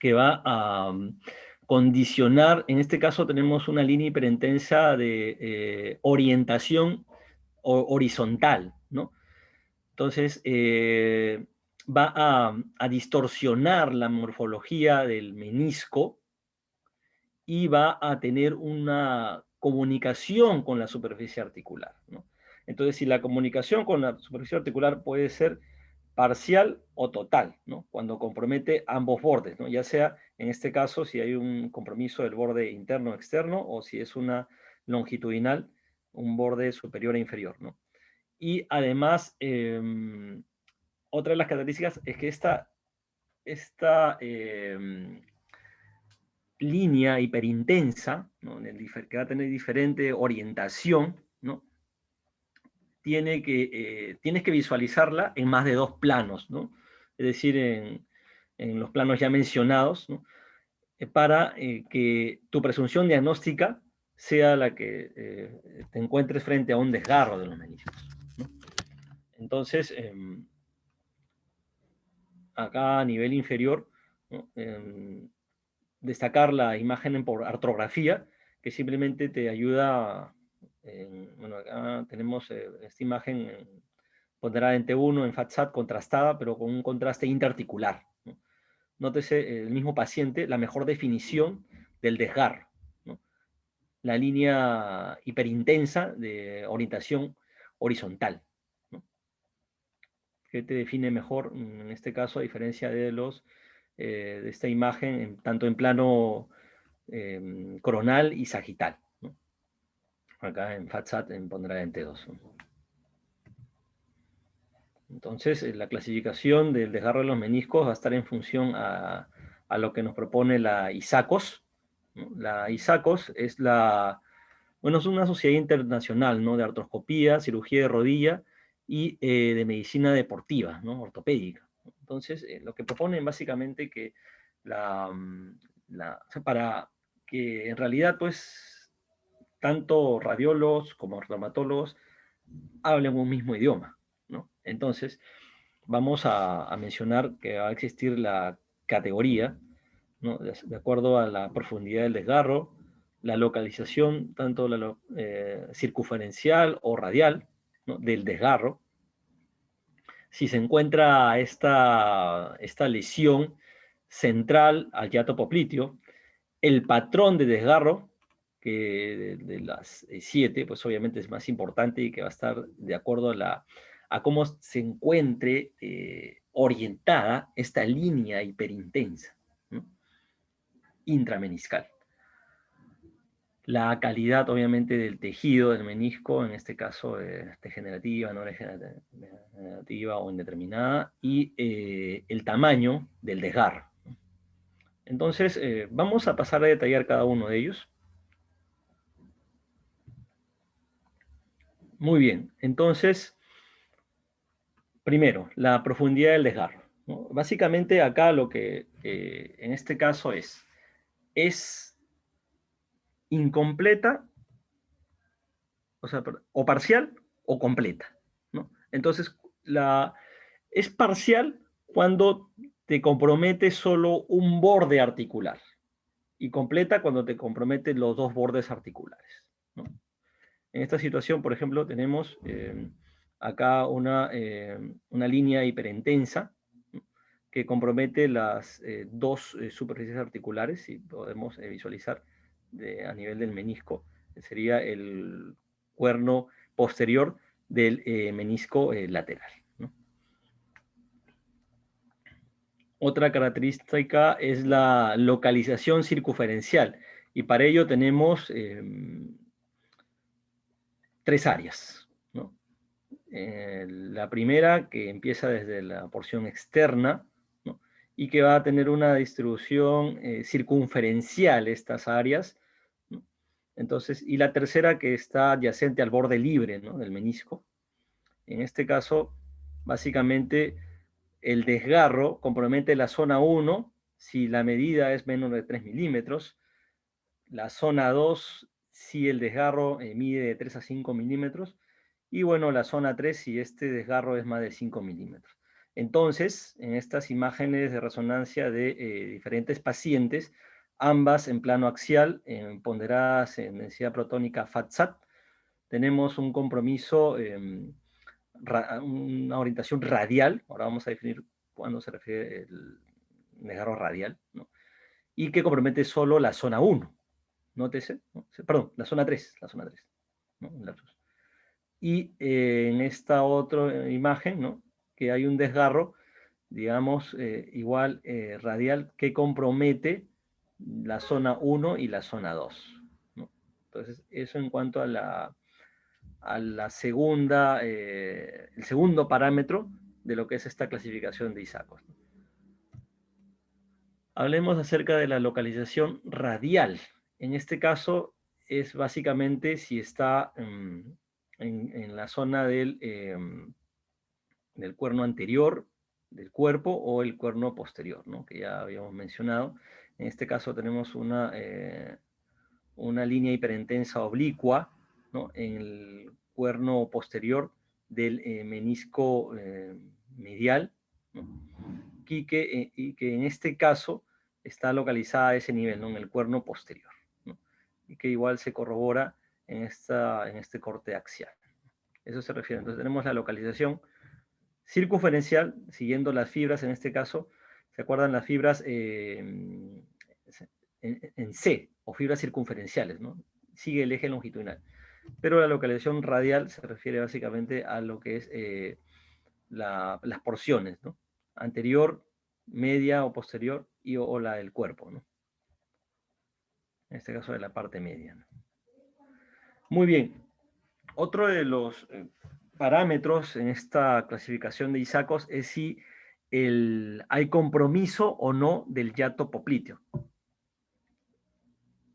que va a condicionar, en este caso tenemos una línea hiperintensa de orientación horizontal, ¿no? Entonces, va a distorsionar la morfología del menisco y va a tener una comunicación con la superficie articular, ¿no? Entonces, si la comunicación con la superficie articular puede ser parcial o total, ¿no? Cuando compromete ambos bordes, ¿no? Ya sea, en este caso, si hay un compromiso del borde interno o externo, o si es una longitudinal, un borde superior e inferior, ¿no? Y además, otra de las características es que esta línea hiperintensa, ¿no? Que va a tener diferente orientación, ¿no? Tienes que visualizarla en más de dos planos, ¿no? Es decir, en los planos ya mencionados, ¿no? Para que tu presunción diagnóstica sea la que te encuentres frente a un desgarro de los meniscos, ¿no? Entonces, acá a nivel inferior, ¿no? Destacar la imagen por artrografía, que simplemente te ayuda, bueno, acá tenemos esta imagen ponderada en T1, en FATSAT, contrastada, pero con un contraste interarticular, ¿no? Nótese el mismo paciente, la mejor definición del desgarro, ¿no? La línea hiperintensa de orientación horizontal, ¿no? Que te define mejor, en este caso, a diferencia de esta imagen, tanto en plano coronal y sagital, ¿no? Acá en FATSAT pondrá en T2, ¿no? Entonces, la clasificación del desgarro de los meniscos va a estar en función a lo que nos propone la ISACOS, ¿no? La ISACOS es bueno, es una sociedad internacional, ¿no? De artroscopía, cirugía de rodilla y de medicina deportiva, ¿no? Ortopédica. Entonces, lo que proponen básicamente que o sea, para que en realidad, pues, tanto radiólogos como reumatólogos hablen un mismo idioma, ¿no? Entonces, vamos a mencionar que va a existir la categoría, ¿no? De acuerdo a la profundidad del desgarro, la localización, tanto circunferencial o radial, ¿no? Del desgarro. Si se encuentra esta lesión central al hiato popliteo, el patrón de desgarro, que de las 7, pues obviamente es más importante y que va a estar de acuerdo a cómo se encuentre orientada esta línea hiperintensa, ¿no? Intrameniscal. La calidad, obviamente, del tejido del menisco, en este caso degenerativa, no degenerativa o indeterminada, y el tamaño del desgarro. Entonces, vamos a pasar a detallar cada uno de ellos. Muy bien, entonces, primero, la profundidad del desgarro, ¿no? Básicamente acá lo que en este caso es incompleta, o sea, o parcial o completa, ¿no? Entonces, es parcial cuando te compromete solo un borde articular y completa cuando te compromete los dos bordes articulares, ¿no? En esta situación, por ejemplo, tenemos acá una línea hiperintensa, ¿no? Que compromete las dos superficies articulares, y podemos visualizar a nivel del menisco, sería el cuerno posterior del menisco lateral, ¿no? Otra característica es la localización circunferencial, y para ello tenemos tres áreas, ¿no? La primera, que empieza desde la porción externa, ¿no? Y que va a tener una distribución circunferencial, estas áreas, ¿no? Entonces, y la tercera, que está adyacente al borde libre, ¿no? Del menisco. En este caso, básicamente, el desgarro compromete la zona 1 si la medida es menos de 3 milímetros, la zona 2 si el desgarro mide de 3 a 5 milímetros, y bueno, la zona 3 si este desgarro es más de 5 milímetros. Entonces, en estas imágenes de resonancia de diferentes pacientes, ambas en plano axial, ponderadas en densidad protónica FATSAT, tenemos un compromiso, una orientación radial, ahora vamos a definir cuándo se refiere el desgarro radial, ¿no? Y que compromete solo la zona 1, nótese, ¿no? Perdón, la zona 3, ¿no? Y en esta otra imagen, ¿no? Que hay un desgarro, digamos, igual radial, que compromete la zona 1 y la zona 2, ¿no? Entonces, eso en cuanto a la segunda, el segundo parámetro de lo que es esta clasificación de ISACOS, ¿no? Hablemos acerca de la localización radial. En este caso es básicamente si está en la zona del cuerno anterior del cuerpo o el cuerno posterior, ¿no? Que ya habíamos mencionado. En este caso tenemos una línea hiperintensa oblicua, ¿no? En el cuerno posterior del menisco medial, ¿no? Y que en este caso está localizada a ese nivel, ¿no? En el cuerno posterior, ¿no? Y que igual se corrobora en este corte axial. Eso se refiere. Entonces tenemos la localización circunferencial, siguiendo las fibras, en este caso, ¿se acuerdan las fibras en C, o fibras circunferenciales, ¿no? Sigue el eje longitudinal. Pero la localización radial se refiere básicamente a lo que es las porciones, ¿no? Anterior, media o posterior, o la del cuerpo, ¿no? en este caso de la parte media, ¿no? Muy bien. Otro de los parámetros en esta clasificación de ISACOS es si hay compromiso o no del yato popliteo.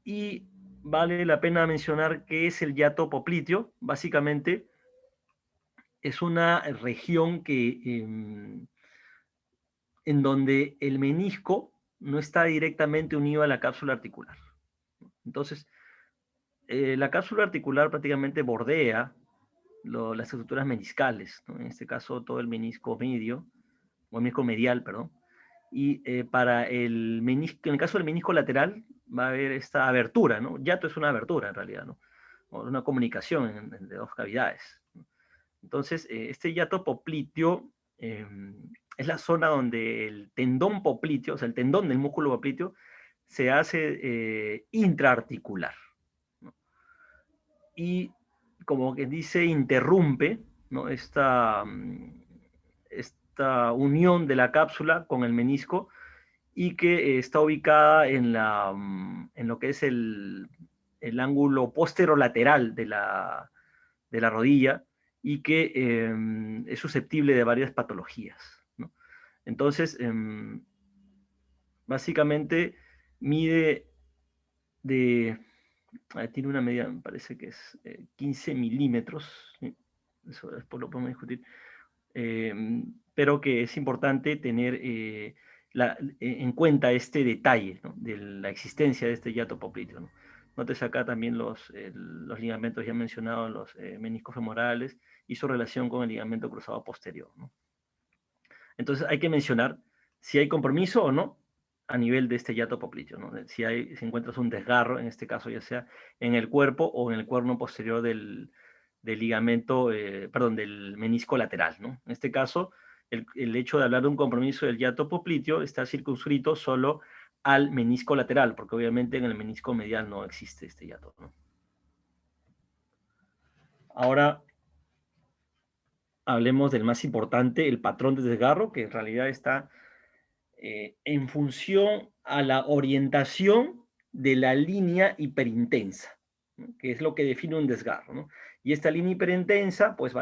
Y vale la pena mencionar qué es el yato popliteo. Básicamente es una región en donde el menisco no está directamente unido a la cápsula articular. Entonces, la cápsula articular prácticamente bordea las estructuras meniscales, ¿no? En este caso todo el menisco medio, o el menisco medial, perdón. Y para el menisco, en el caso del menisco lateral, va a haber esta abertura, ¿no? Yato es una abertura en realidad, ¿no? O una comunicación de dos cavidades. Entonces, este yato popliteo es la zona donde el tendón popliteo, o sea, el tendón del músculo popliteo, se hace intraarticular, ¿no? Y como que dice, interrumpe, ¿no? esta unión de la cápsula con el menisco y que está ubicada en lo que es el ángulo posterolateral de la rodilla y que es susceptible de varias patologías, ¿no? Entonces, básicamente mide de tiene una medida, me parece que es 15 milímetros, ¿sí? Eso después lo podemos discutir, pero que es importante tener en cuenta este detalle, ¿no? De la existencia de este hiato popliteo, ¿no? Nótese acá también los ligamentos ya mencionados, los meniscos femorales y su relación con el ligamento cruzado posterior, ¿no? Entonces hay que mencionar si hay compromiso o no a nivel de este hiato popliteo, ¿no? Si encuentras un desgarro, en este caso ya sea en el cuerpo o en el cuerno posterior del ligamento, perdón, del menisco lateral, ¿no? En este caso, el hecho de hablar de un compromiso del hiato popliteo está circunscrito solo al menisco lateral, porque obviamente en el menisco medial no existe este hiato, ¿no? Ahora hablemos del más importante, el patrón de desgarro, que en realidad está en función a la orientación de la línea hiperintensa, ¿no? Que es lo que define un desgarro, ¿no? Y esta línea hiperintensa pues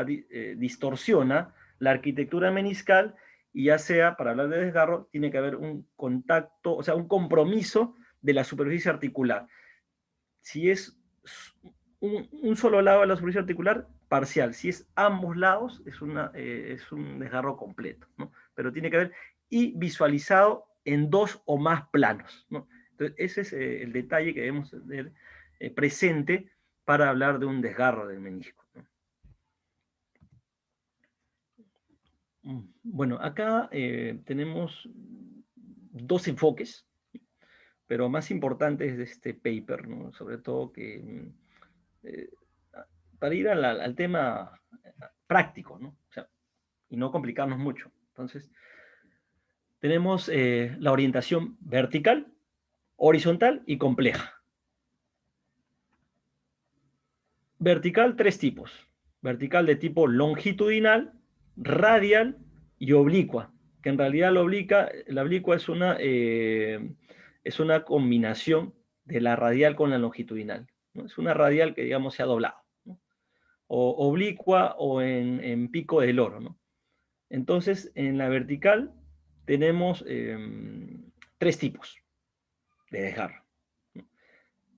distorsiona la arquitectura meniscal y ya sea, para hablar de desgarro, tiene que haber un contacto, o sea, un compromiso de la superficie articular. Si es un solo lado de la superficie articular, parcial. Si es ambos lados, es un desgarro completo, ¿no? Pero tiene que haber y visualizado en dos o más planos, ¿no? Entonces, ese es el detalle que debemos tener presente para hablar de un desgarro del menisco, ¿no? Bueno, acá tenemos dos enfoques, pero más importantes de este paper, ¿no? Sobre todo que eh, para ir al tema práctico, ¿no? O sea, y no complicarnos mucho. Entonces, tenemos la orientación vertical, horizontal y compleja. Vertical, tres tipos. Vertical de tipo longitudinal, radial y oblicua, que en realidad la oblicua es una combinación de la radial con la longitudinal, ¿no? Es una radial que, digamos, se ha doblado, ¿no? O oblicua o en pico del oro, ¿no? Entonces, en la vertical tenemos tres tipos de desgarro.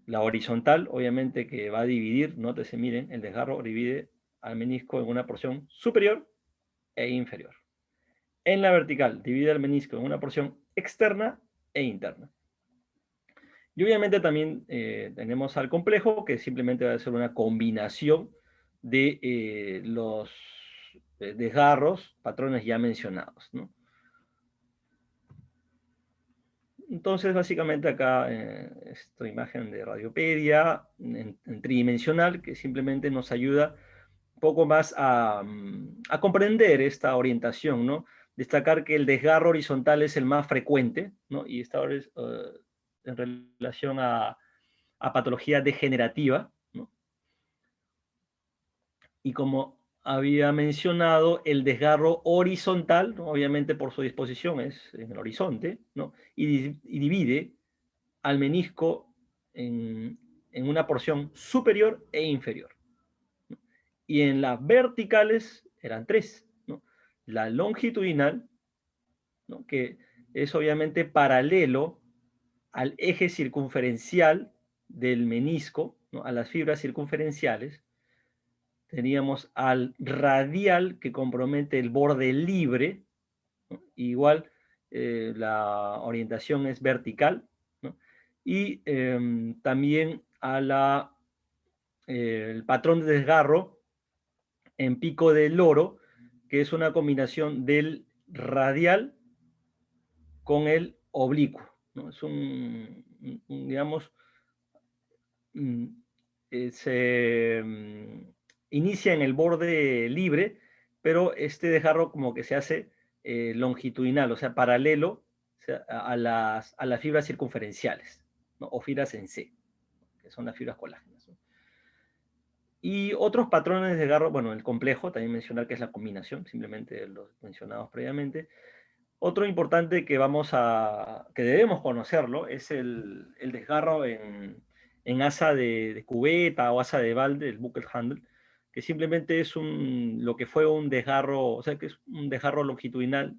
La horizontal, obviamente, que va a dividir, nótese, miren, el desgarro divide al menisco en una porción superior e inferior. En la vertical, divide el menisco en una porción externa e interna. Y obviamente también tenemos al complejo, que simplemente va a ser una combinación de los desgarros, patrones ya mencionados, ¿no? Entonces, básicamente acá esta imagen de Radiopedia en tridimensional que simplemente nos ayuda un poco más a comprender esta orientación, ¿no? Destacar que el desgarro horizontal es el más frecuente, ¿no? Y está en relación a patología degenerativa, ¿no? Y como había mencionado, el desgarro horizontal, ¿no? Obviamente por su disposición es en el horizonte, ¿no? Y divide al menisco en una porción superior e inferior. Y en las verticales eran tres, ¿no? La longitudinal, ¿no? Que es obviamente paralelo al eje circunferencial del menisco, ¿no? A las fibras circunferenciales. Teníamos al radial, que compromete el borde libre, ¿no? Igual la orientación es vertical, ¿no? Y también el patrón de desgarro en pico del loro, que es una combinación del radial con el oblicuo, ¿no? Es digamos, mm, se inicia en el borde libre, pero este desgarro como que se hace longitudinal, o sea, paralelo, o sea, a las fibras circunferenciales, ¿no? O fibras en C, que son las fibras colágenas, ¿no? Y otros patrones de desgarro, bueno, el complejo, también mencionar que es la combinación, simplemente los mencionados previamente. Otro importante que debemos conocerlo es el desgarro en asa de cubeta o asa de balde, el bucket handle, que simplemente es lo que fue un desgarro, o sea, que es un desgarro longitudinal,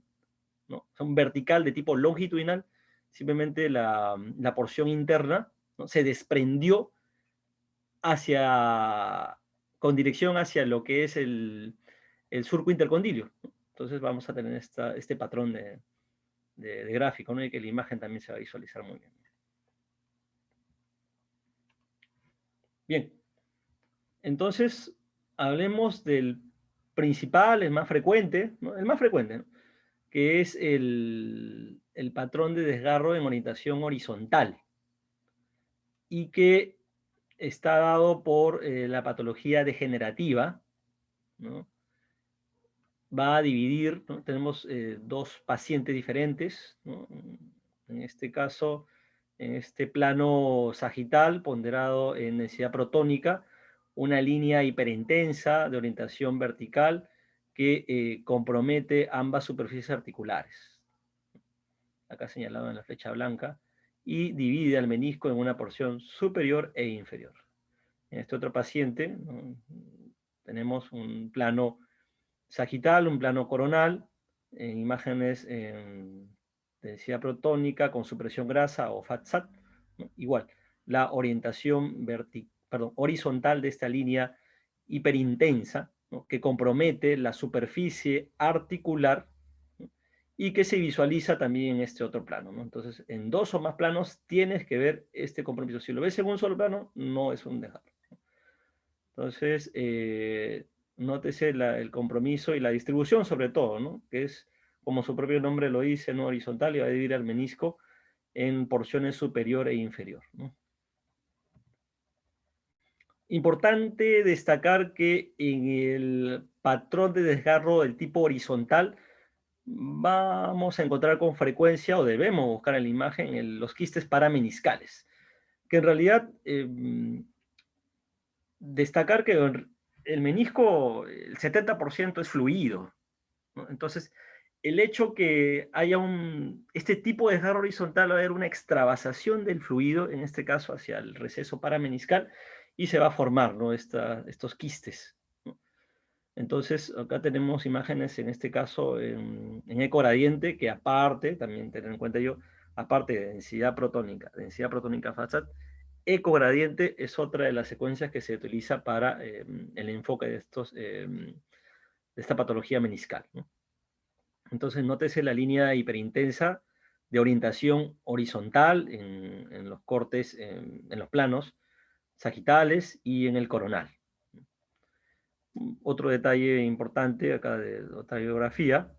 ¿no? O sea, un vertical de tipo longitudinal, simplemente la porción interna, ¿no? Se desprendió hacia, con dirección hacia lo que es el surco intercondilio, ¿no? Entonces vamos a tener este patrón de gráfico, ¿no? Y que la imagen también se va a visualizar muy bien. Bien, entonces hablemos del principal, el más frecuente, ¿no? El más frecuente, ¿no? Que es el patrón de desgarro en orientación horizontal y que está dado por la patología degenerativa, ¿no? Va a dividir, ¿no? Tenemos dos pacientes diferentes, ¿no? En este caso, en este plano sagital, ponderado en densidad protónica, una línea hiperintensa de orientación vertical que compromete ambas superficies articulares, acá señalado en la flecha blanca, y divide al menisco en una porción superior e inferior. En este otro paciente, ¿no? Tenemos un plano sagital, un plano coronal, en imágenes en densidad protónica con supresión grasa o FATSAT, ¿no? Igual, la orientación horizontal de esta línea hiperintensa, ¿no? Que compromete la superficie articular, ¿no? Y que se visualiza también en este otro plano, ¿no? Entonces, en dos o más planos tienes que ver este compromiso. Si lo ves en un solo plano, no es un desgarro. Entonces, nótese el compromiso y la distribución sobre todo, ¿no? Que es, como su propio nombre lo dice, ¿no? Horizontal, y va a dividir al menisco en porciones superior e inferior, ¿no? Importante destacar que en el patrón de desgarro del tipo horizontal vamos a encontrar con frecuencia, o debemos buscar en la imagen, los quistes parameniscales, que en realidad destacar que el menisco, el 70% es fluido, ¿no? Entonces, el hecho que haya este tipo de desgarro horizontal, va a haber una extravasación del fluido, en este caso hacia el receso parameniscal, y se va a formar, ¿no? Estos quistes, ¿no? Entonces, acá tenemos imágenes, en este caso, en eco gradiente, que aparte, también tener en cuenta yo, aparte de densidad protónica FATSAT, eco gradiente es otra de las secuencias que se utiliza para el enfoque de esta patología meniscal, ¿no? Entonces, nótese la línea hiperintensa de orientación horizontal en los cortes, en los planos sagitales y en el coronal. Otro detalle importante acá de otra biografía,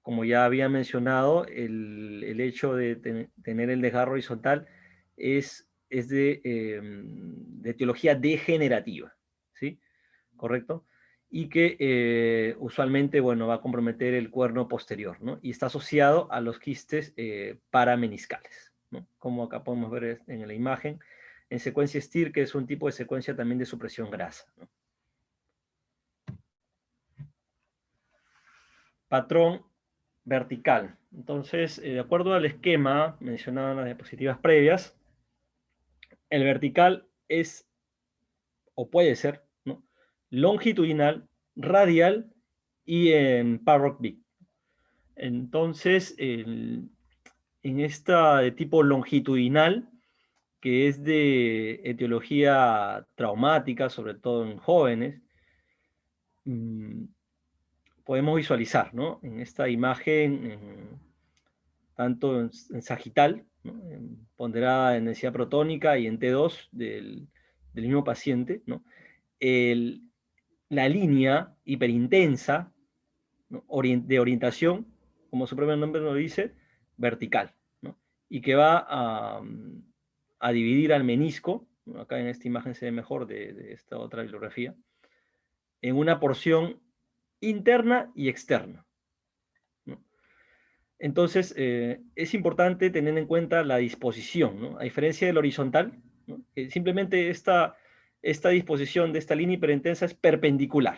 como ya había mencionado, el hecho de tener el desgarro horizontal es de etiología degenerativa, ¿sí? ¿Correcto? Y que usualmente, bueno, va a comprometer el cuerno posterior, ¿no? Y está asociado a los quistes parameniscales, ¿no? Como acá podemos ver en la imagen, en secuencia STIR, que es un tipo de secuencia también de supresión grasa, ¿no? Patrón vertical. Entonces, de acuerdo al esquema mencionado en las diapositivas previas, El vertical es, o puede ser, ¿no?, longitudinal, radial y en Parrot Big. Entonces, en esta de tipo longitudinal, que es de etiología traumática, sobre todo en jóvenes, podemos visualizar, ¿no?, en esta imagen, tanto en sagital, ¿no?, en ponderada en densidad protónica y en T2 del mismo paciente, ¿no?, la línea hiperintensa, ¿no?, de orientación, como su propio nombre lo dice, vertical, ¿no?, y que va a dividir al menisco, ¿no?, acá en esta imagen se ve mejor de esta otra bibliografía, en una porción interna y externa, ¿no? Entonces, es importante tener en cuenta la disposición, ¿no? A diferencia del horizontal, ¿no?, que simplemente esta disposición de esta línea hiperintensa es perpendicular.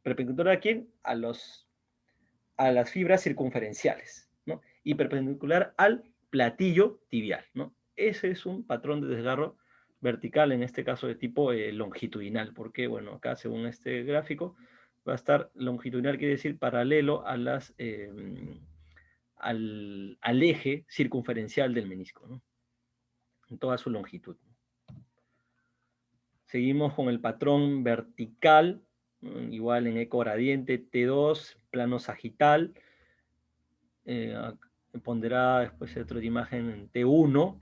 ¿Perpendicular a quién? A las fibras circunferenciales, ¿no?, y perpendicular al platillo tibial, ¿no? Ese es un patrón de desgarro vertical, en este caso de tipo longitudinal, porque, bueno, acá según este gráfico va a estar longitudinal, quiere decir paralelo a al eje circunferencial del menisco, ¿no?, en toda su longitud. Seguimos con el patrón vertical, igual en eco gradiente T2, plano sagital, ponderada después otra imagen en T1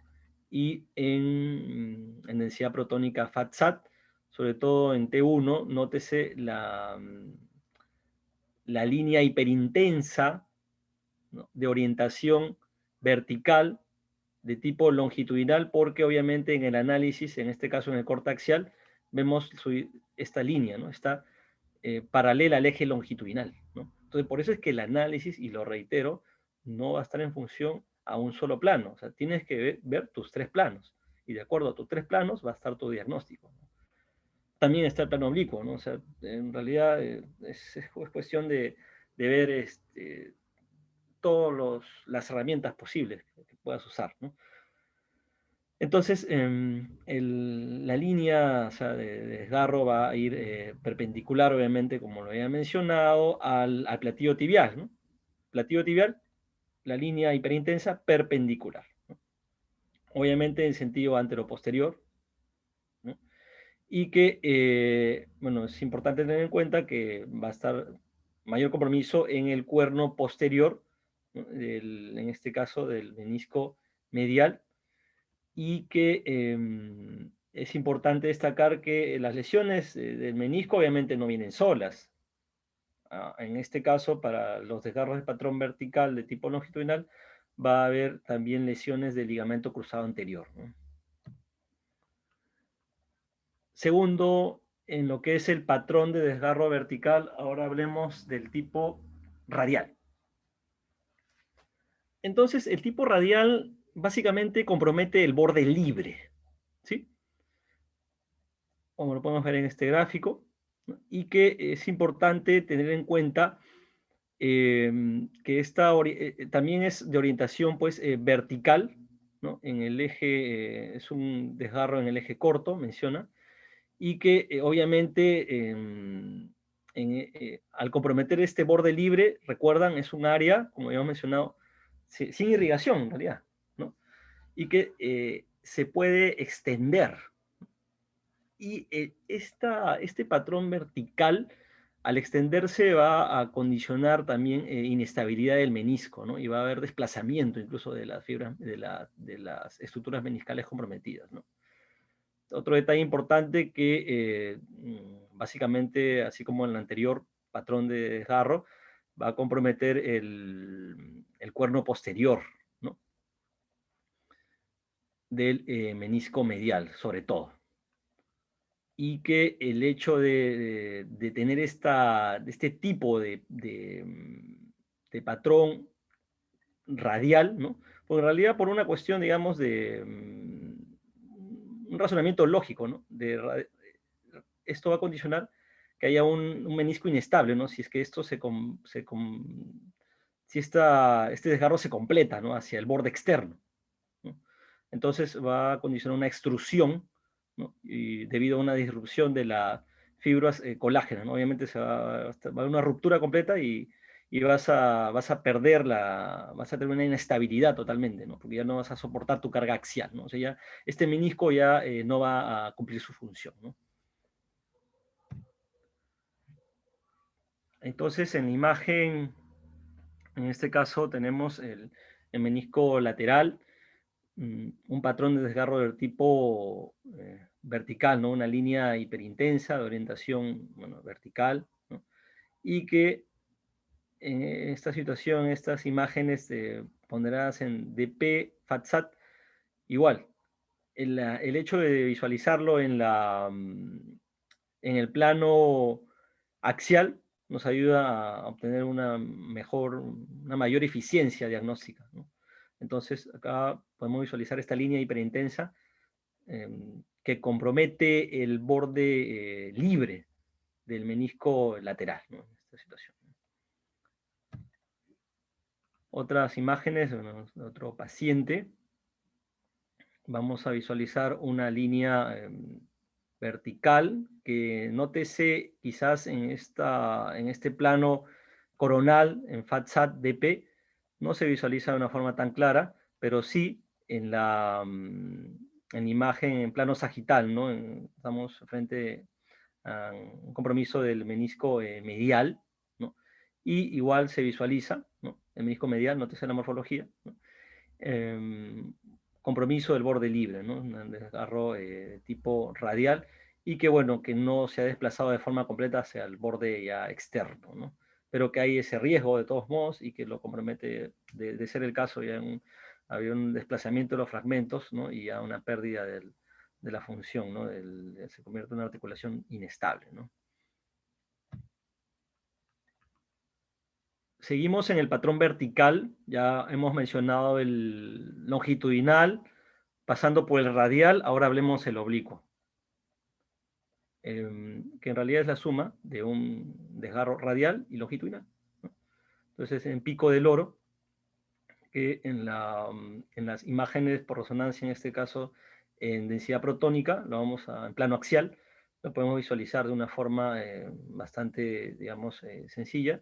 y en densidad protónica FATSAT, sobre todo en T1, nótese la línea hiperintensa, ¿no?, de orientación vertical de tipo longitudinal, porque obviamente en el análisis, en este caso en el corte axial, vemos esta línea, ¿no?, está paralela al eje longitudinal, ¿no? Entonces, por eso es que el análisis, y lo reitero, no va a estar en función a un solo plano. O sea, tienes que ver tus tres planos, y de acuerdo a tus tres planos va a estar tu diagnóstico, ¿no? También está el plano oblicuo, ¿no? O sea, en realidad es cuestión de ver todas las herramientas posibles que puedas usar, ¿no? Entonces, la línea, o sea, de desgarro va a ir perpendicular, obviamente, como lo había mencionado, al platillo tibial, ¿no? Platillo tibial, la línea hiperintensa perpendicular, ¿no?, obviamente en sentido anteroposterior, ¿no? Y que, bueno, es importante tener en cuenta que va a estar mayor compromiso en el cuerno posterior, ¿no?, en este caso del menisco medial, y que es importante destacar que las lesiones del menisco obviamente no vienen solas. En este caso, para los desgarros de patrón vertical de tipo longitudinal, va a haber también lesiones del ligamento cruzado anterior, ¿no? Segundo, en lo que es el patrón de desgarro vertical, ahora hablemos del tipo radial. Entonces, el tipo radial básicamente compromete el borde libre, ¿sí?, como lo podemos ver en este gráfico, ¿no?, y que es importante tener en cuenta que esta también es de orientación, pues, vertical, ¿no?, en el eje, es un desgarro en el eje corto, menciona, y que obviamente al comprometer este borde libre, recuerdan, es un área, como habíamos mencionado, sin irrigación en realidad, ¿no?, y que se puede extender. Y este patrón vertical, al extenderse, va a condicionar también inestabilidad del menisco, ¿no?, y va a haber desplazamiento incluso de las fibras, de las estructuras meniscales comprometidas, ¿no? Otro detalle importante que básicamente, así como en el anterior patrón de desgarro, va a comprometer el cuerno posterior, ¿no?, del menisco medial, sobre todo. Y que el hecho de tener este tipo de patrón radial, ¿no? Pues en realidad por una cuestión, digamos, de un razonamiento lógico, ¿no? Esto va a condicionar que haya un menisco inestable, ¿no? Si es que esto si este desgarro se completa, ¿no?, hacia el borde externo, ¿no? entonces va a condicionar una extrusión, ¿no? Y debido a una disrupción de las fibras colágenas, ¿no? Obviamente va a haber una ruptura completa y vas a perder vas a tener una inestabilidad totalmente, ¿no? Porque ya no vas a soportar tu carga axial, ¿no? O sea, ya este menisco ya no va a cumplir su función, ¿no? Entonces, en la imagen, en este caso, tenemos el menisco lateral, un patrón de desgarro del tipo vertical, ¿no? Una línea hiperintensa de orientación, bueno, vertical, ¿no? Y que en esta situación, estas imágenes ponderadas en DP, FATSAT, igual, el hecho de visualizarlo en el plano axial nos ayuda a obtener una mayor eficiencia diagnóstica, ¿no? Entonces, acá podemos visualizar esta línea hiperintensa que compromete el borde libre del menisco lateral, ¿no? En esta situación. Otras imágenes de otro paciente. Vamos a visualizar una línea vertical que nótese quizás en este plano coronal, en FATSAT-DP, no se visualiza de una forma tan clara, pero sí en imagen en plano sagital, ¿no? Estamos frente a un compromiso del menisco medial, ¿no? Y igual se visualiza, ¿no? El menisco medial, nótese la morfología, ¿no? Compromiso del borde libre, ¿no? Un desgarro tipo radial y que, bueno, que no se ha desplazado de forma completa hacia el borde ya externo, ¿no? Pero que hay ese riesgo de todos modos y que lo compromete, de ser el caso, ya había un desplazamiento de los fragmentos, ¿no? Y ya una pérdida de la función, ¿no? Se convierte en una articulación inestable, ¿no? Seguimos en el patrón vertical, ya hemos mencionado el longitudinal, pasando por el radial, ahora hablemos del oblicuo, que en realidad es la suma de un desgarro radial y longitudinal, ¿no? Entonces, en pico del oro, que en las imágenes por resonancia, en este caso en densidad protónica, en plano axial, lo podemos visualizar de una forma bastante, digamos, sencilla.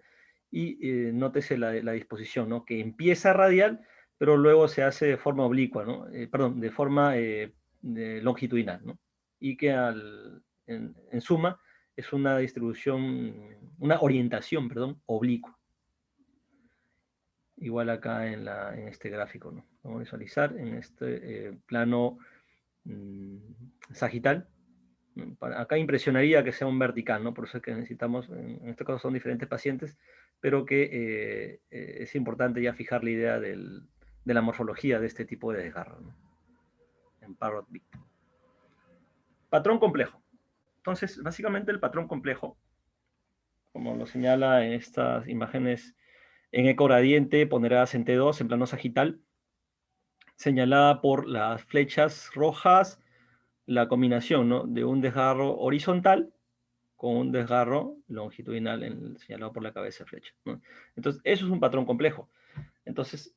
Y nótese la disposición, ¿no? Que empieza radial, pero luego se hace de forma oblicua, ¿no? Perdón, de forma longitudinal, ¿no? Y que en suma es una distribución, una orientación, perdón, oblicua. Igual acá en este gráfico, ¿no? Vamos a visualizar en este plano sagital. Acá impresionaría que sea un vertical, ¿no? Por eso es que necesitamos, en este caso son diferentes pacientes, pero que es importante ya fijar la idea de la morfología de este tipo de desgarro, ¿no? En Parrot Beak. Patrón complejo. Entonces, básicamente el patrón complejo, como lo señala en estas imágenes en ecogradiente ponderadas en T2, en plano sagital, señalada por las flechas rojas, la combinación, ¿no? De un desgarro horizontal con un desgarro longitudinal señalado por la cabeza de flecha, ¿no? Entonces, eso es un patrón complejo. Entonces,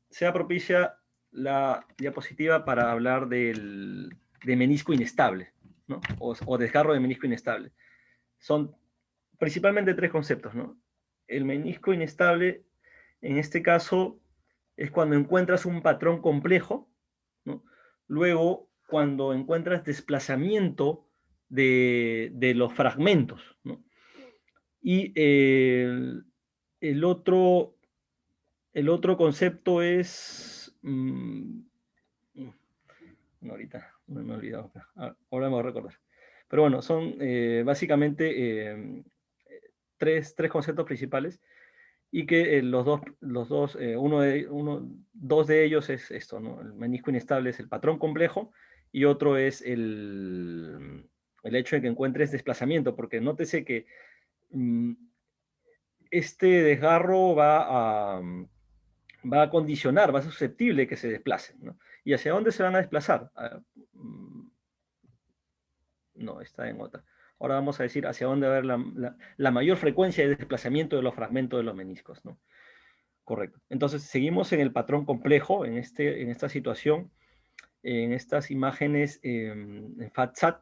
sea propicia la diapositiva para hablar de menisco inestable, ¿no? O desgarro de menisco inestable. Son principalmente tres conceptos, ¿no? El menisco inestable, en este caso, es cuando encuentras un patrón complejo, ¿no? Luego, cuando encuentras desplazamiento de los fragmentos, ¿no? Y el otro concepto es... no, ahorita, no me he olvidado. Ahora me voy a recordar. Pero bueno, son básicamente tres conceptos principales y que dos de ellos es esto, ¿no? El menisco inestable es el patrón complejo y otro es el hecho de que encuentres desplazamiento, porque nótese que este desgarro va a condicionar, va a ser susceptible que se desplacen, ¿no? ¿Y hacia dónde se van a desplazar? No, está en otra. Ahora vamos a decir hacia dónde va a haber la mayor frecuencia de desplazamiento de los fragmentos de los meniscos, ¿no? Correcto. Entonces, seguimos en el patrón complejo, en esta situación. En estas imágenes, en FATSAT,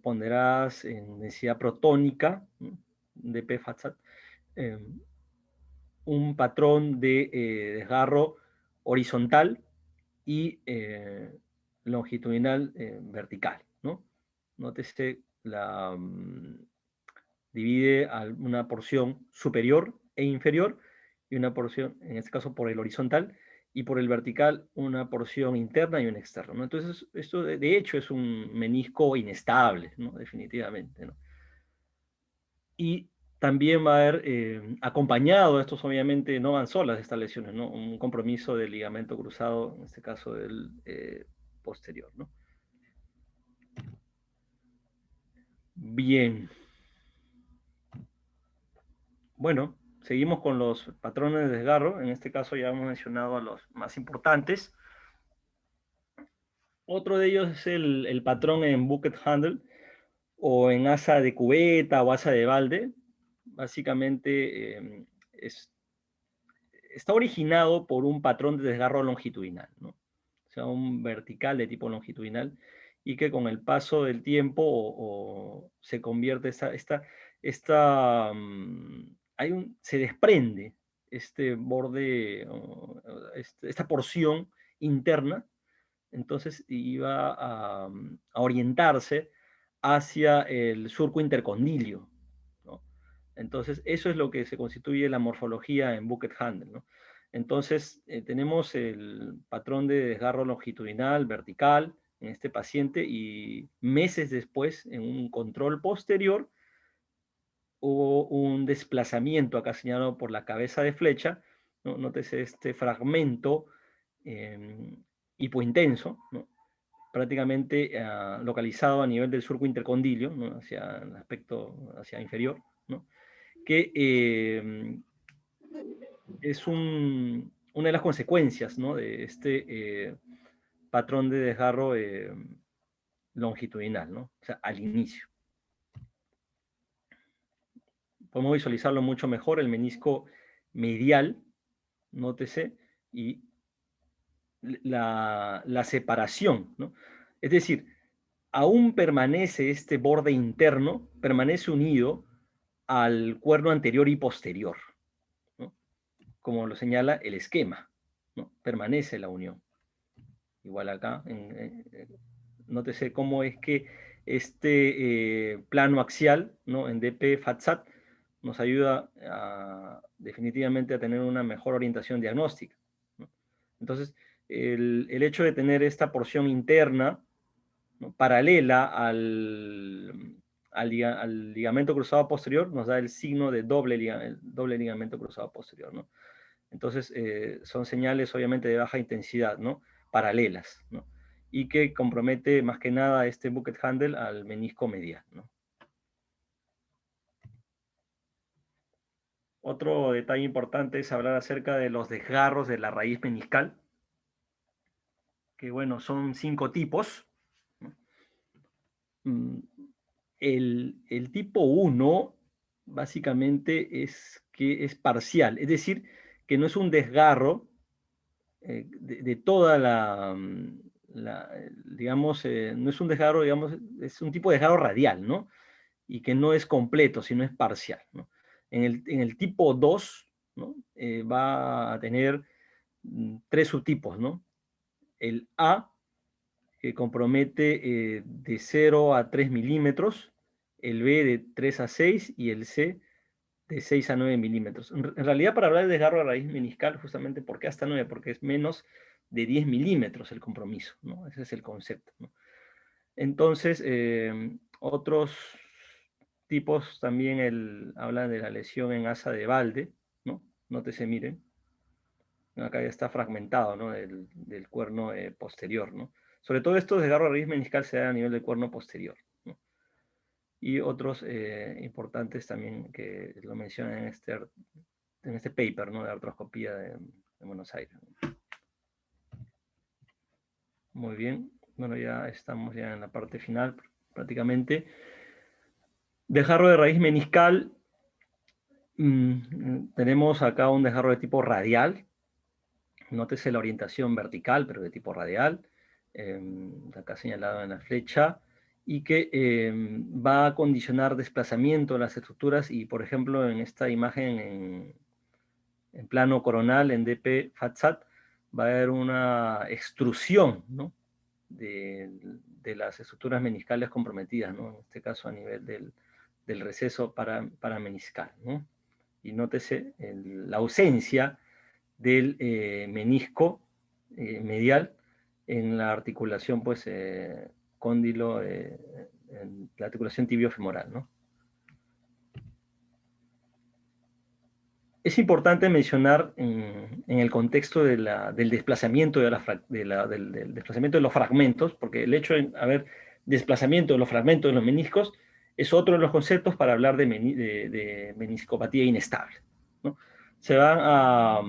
pondrás en densidad protónica, ¿no? DP FATSAT, un patrón de desgarro horizontal y longitudinal vertical, ¿no? Nótese divide a una porción superior e inferior y una porción, en este caso por el horizontal, y por el vertical una porción interna y una externa, ¿no? Entonces, esto de hecho es un menisco inestable, ¿no? Definitivamente, ¿no? Y también va a haber, acompañado a estos obviamente no van solas estas lesiones, ¿no? Un compromiso del ligamento cruzado, en este caso del posterior, ¿no? Bien. Bueno, seguimos con los patrones de desgarro. En este caso ya hemos mencionado a los más importantes. Otro de ellos es el patrón en bucket handle o en asa de cubeta o asa de balde. Básicamente está originado por un patrón de desgarro longitudinal, ¿no? O sea, un vertical de tipo longitudinal y que con el paso del tiempo se convierte se desprende este borde, esta porción interna, entonces iba a orientarse hacia el surco intercondilio, ¿no? Entonces, eso es lo que se constituye la morfología en bucket handle, ¿no? Entonces, tenemos el patrón de desgarro longitudinal, vertical, en este paciente, y meses después, en un control posterior, hubo un desplazamiento acá señalado por la cabeza de flecha, ¿no? Nótese este fragmento hipointenso, ¿no? Prácticamente localizado a nivel del surco intercondilio, ¿no? Hacia el aspecto hacia inferior, ¿no? Que es una de las consecuencias, ¿no? De este patrón de desgarro longitudinal, ¿no? O sea, al inicio. Podemos visualizarlo mucho mejor, el menisco medial, nótese, y la separación, ¿no? Es decir, aún permanece este borde interno, permanece unido al cuerno anterior y posterior, ¿no? Como lo señala el esquema, ¿no? Permanece la unión. Igual acá, nótese cómo es que este plano axial, ¿no? En DP FATSAT nos ayuda definitivamente a tener una mejor orientación diagnóstica, ¿no? Entonces, el hecho de tener esta porción interna, ¿no? Paralela al ligamento cruzado posterior, nos da el signo de doble ligamento cruzado posterior, ¿no? Entonces, son señales obviamente de baja intensidad, ¿no? Paralelas, ¿no? Y que compromete más que nada este bucket handle al menisco medial, ¿no? Otro detalle importante es hablar acerca de los desgarros de la raíz meniscal, que bueno, son 5 tipos, ¿no? El tipo 1 básicamente es que es parcial, es decir, que no es un desgarro de toda digamos, no es un desgarro, digamos, es un tipo de desgarro radial, ¿no? Y que no es completo, sino es parcial, ¿no? En el tipo 2, ¿no? Va a tener 3 subtipos, ¿no? El A, que compromete de 0 a 3 milímetros, el B de 3 a 6 y el C de 6 a 9 milímetros. En realidad, para hablar de desgarro de raíz meniscal, justamente, ¿por qué hasta 9? Porque es menos de 10 milímetros el compromiso, ¿no? Ese es el concepto, ¿no? Entonces, otros tipos también hablan de la lesión en asa de balde, ¿no? Nótese, miren, acá ya está fragmentado, ¿no? Del cuerno posterior, ¿no? Sobre todo estos desgarros de raíz meniscal se dan a nivel del cuerno posterior, ¿no? Y otros importantes también que lo mencionan en este paper, ¿no? De artroscopía de Buenos Aires. Muy bien, bueno, ya estamos ya en la parte final prácticamente. Desgarro de raíz meniscal, tenemos acá un desgarro de tipo radial. Nótese la orientación vertical, pero de tipo radial. acá señalado en la flecha, y que va a condicionar desplazamiento de las estructuras, y por ejemplo en esta imagen en plano coronal, en DP FATSAT, va a haber una extrusión, ¿no?, de las estructuras meniscales comprometidas, ¿no?, en este caso a nivel del receso parameniscal, ¿no? Y nótese la ausencia del menisco medial en la articulación, pues, cóndilo, en la articulación tibiofemoral, ¿no? Es importante mencionar en el contexto del desplazamiento, del desplazamiento de los fragmentos, porque el hecho de haber desplazamiento de los fragmentos de los meniscos es otro de los conceptos para hablar de meniscopatía inestable, ¿no? Se van a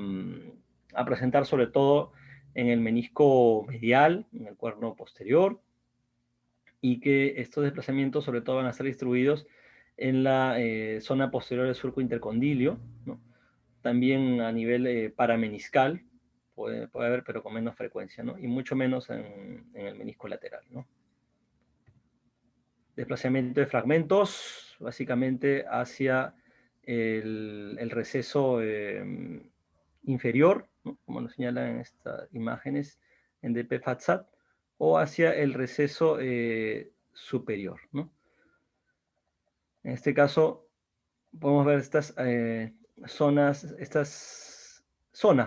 presentar sobre todo en el menisco medial, en el cuerno posterior, y que estos desplazamientos sobre todo van a estar distribuidos en la zona posterior del surco intercondilio, ¿no? También a nivel parameniscal puede haber, pero con menos frecuencia, ¿no? Y mucho menos en el menisco lateral, ¿no? Desplazamiento de fragmentos, básicamente hacia el receso inferior, ¿no?, como nos señalan en estas imágenes en DP FATSAT, o hacia el receso superior, ¿no? En este caso, podemos ver estas zonas,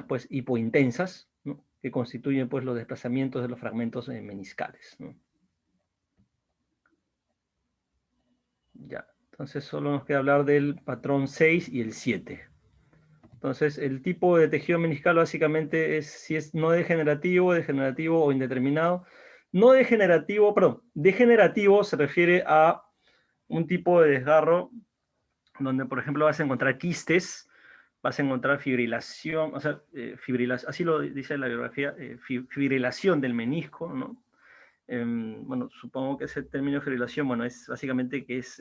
pues, hipointensas, ¿no?, que constituyen, pues, los desplazamientos de los fragmentos meniscales, ¿no? Ya, entonces solo nos queda hablar del patrón 6 y el 7. Entonces, el tipo de tejido meniscal básicamente es si es no degenerativo, degenerativo o indeterminado. No degenerativo, perdón, degenerativo se refiere a un tipo de desgarro donde, por ejemplo, vas a encontrar quistes, vas a encontrar fibrilación, o sea, así lo dice la bibliografía, fibrilación del menisco, ¿no? Bueno, supongo que ese término de fibrilación, bueno, es básicamente que es,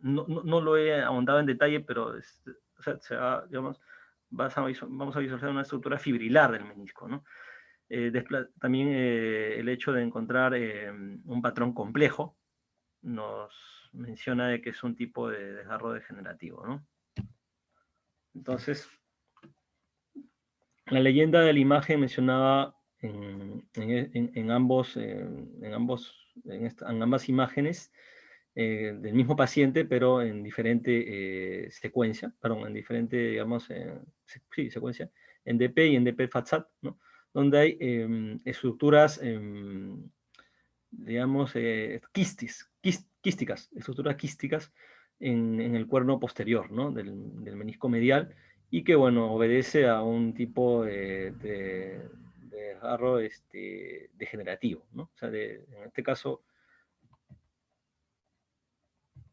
no lo he ahondado en detalle, pero o sea, digamos, vamos a visualizar una estructura fibrilar del menisco, ¿no? También el hecho de encontrar un patrón complejo nos menciona de que es un tipo de desgarro degenerativo, ¿no? Entonces, la leyenda de la imagen mencionaba en ambas imágenes del mismo paciente, pero en diferente secuencia, perdón, en diferente, digamos, secuencia, en DP y en DP FATSAT, ¿no?, donde hay estructuras, digamos, quísticas, estructuras quísticas en el cuerno posterior, ¿no?, del menisco medial, y que, bueno, obedece a un tipo de desgarro degenerativo, ¿no? O sea, en este caso,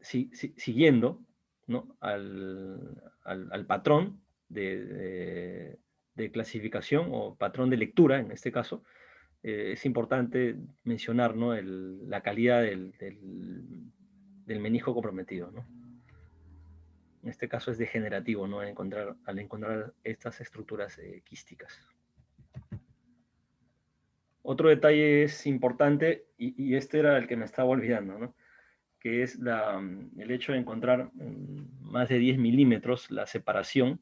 siguiendo, ¿no?, al patrón de clasificación o patrón de lectura, en este caso, es importante mencionar, ¿no?, la calidad del menisco comprometido, ¿no? En este caso es degenerativo, ¿no?, al encontrar estas estructuras quísticas. Otro detalle es importante, y este era el que me estaba olvidando, ¿no?, que es el hecho de encontrar más de 10 milímetros la separación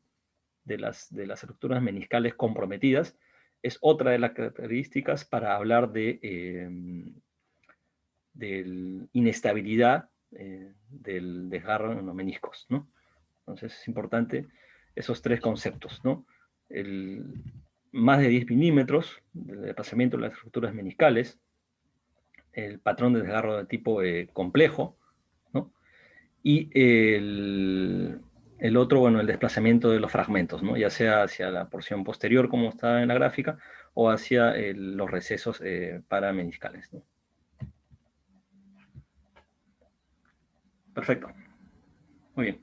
de las estructuras meniscales comprometidas. Es otra de las características para hablar de inestabilidad del desgarro en los meniscos, ¿no? Entonces es importante esos tres conceptos, ¿no? Más de 10 milímetros del desplazamiento de las estructuras meniscales, el patrón de desgarro de tipo complejo, ¿no? Y el otro, bueno, el desplazamiento de los fragmentos, ¿no?, ya sea hacia la porción posterior, como está en la gráfica, o hacia los recesos parameniscales, ¿no? Perfecto. Muy bien.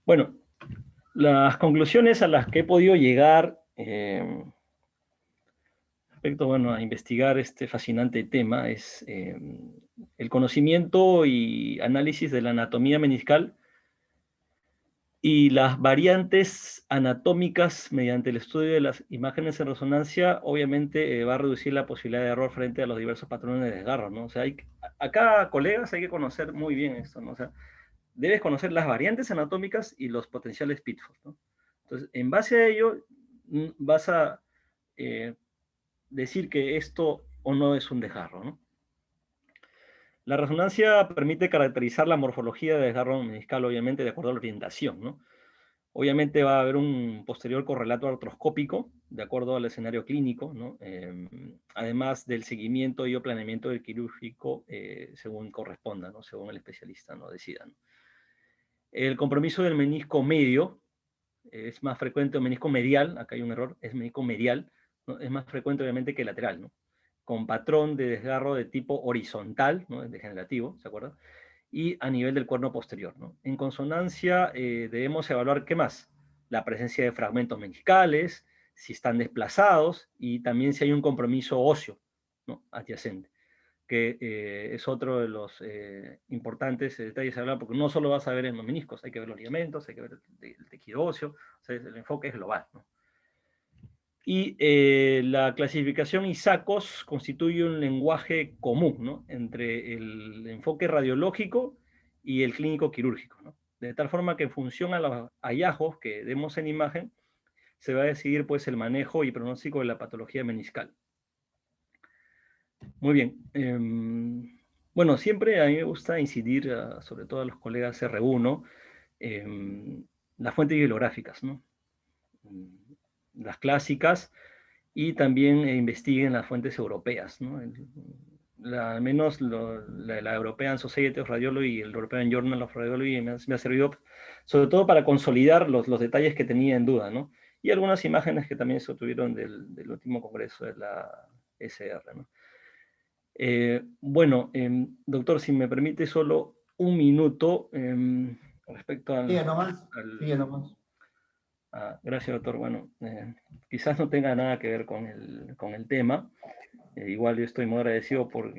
Bueno, las conclusiones a las que he podido llegar respecto, bueno, a investigar este fascinante tema es el conocimiento y análisis de la anatomía meniscal Y las variantes anatómicas mediante el estudio de las imágenes en resonancia, obviamente va a reducir la posibilidad de error frente a los diversos patrones de desgarro, ¿no? O sea, acá, colegas, hay que conocer muy bien esto, ¿no? O sea, debes conocer las variantes anatómicas y los potenciales pitfalls, ¿no? Entonces, en base a ello, vas a eh, decir que esto o no es un desgarro, ¿no? La resonancia permite caracterizar la morfología del desgarro meniscal, obviamente, de acuerdo a la orientación, ¿no? Obviamente va a haber un posterior correlato artroscópico, de acuerdo al escenario clínico, ¿no? Además del seguimiento y o planeamiento del quirúrgico según corresponda, ¿no? Según el especialista, ¿no? Decida, ¿no? El compromiso del menisco medio es más frecuente, o menisco medial, acá hay un error, es menisco medial, ¿no? Es más frecuente obviamente que lateral, ¿no? Con patrón de desgarro de tipo horizontal, ¿no? Degenerativo, ¿se acuerdan? Y a nivel del cuerno posterior, ¿no? En consonancia debemos evaluar, ¿qué más? La presencia de fragmentos meniscales, si están desplazados y también si hay un compromiso óseo, ¿no? Adyacente, que es otro de los importantes detalles a hablar, porque no solo vas a ver en los meniscos, hay que ver los ligamentos, hay que ver el tejido óseo, o sea, el enfoque es global, ¿no? Y la clasificación ISACOS constituye un lenguaje común, ¿no? Entre el enfoque radiológico y el clínico quirúrgico, ¿no? De tal forma que en función a los hallazgos que demos en imagen, se va a decidir pues el manejo y pronóstico de la patología meniscal. Muy bien. Bueno, siempre a mí me gusta incidir, sobre todo a los colegas R1, las fuentes bibliográficas, ¿no? Las clásicas, y también investiguen las fuentes europeas, ¿no? Al menos la European Society of Radiology y el European Journal of Radiology me ha servido sobre todo para consolidar los detalles que tenía en duda, ¿no? Y algunas imágenes que también se obtuvieron del último congreso de la SR, ¿no? Bueno, doctor, si me permite solo un minuto respecto Sigue nomás, sigue al, nomás. gracias, doctor. Bueno, quizás no tenga nada que ver con el tema. Igual yo estoy muy agradecido por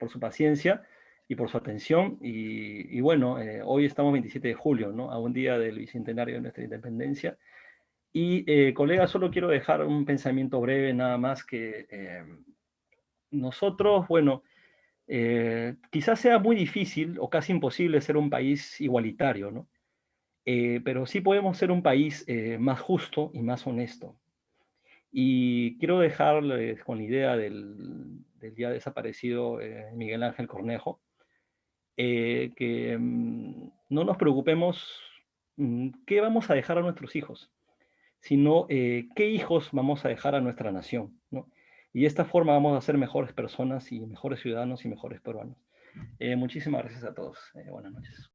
su paciencia y por su atención. Y bueno, hoy estamos 27 de julio, ¿no? A un día del bicentenario de nuestra independencia. Y, colega, solo quiero dejar un pensamiento breve, nada más que nosotros, bueno, quizás sea muy difícil o casi imposible ser un país igualitario, ¿no? Pero sí podemos ser un país más justo y más honesto. Y quiero dejarles con la idea del ya desaparecido Miguel Ángel Cornejo, que no nos preocupemos qué vamos a dejar a nuestros hijos, sino qué hijos vamos a dejar a nuestra nación, ¿no? Y de esta forma vamos a ser mejores personas y mejores ciudadanos y mejores peruanos. Muchísimas gracias a todos. Buenas noches.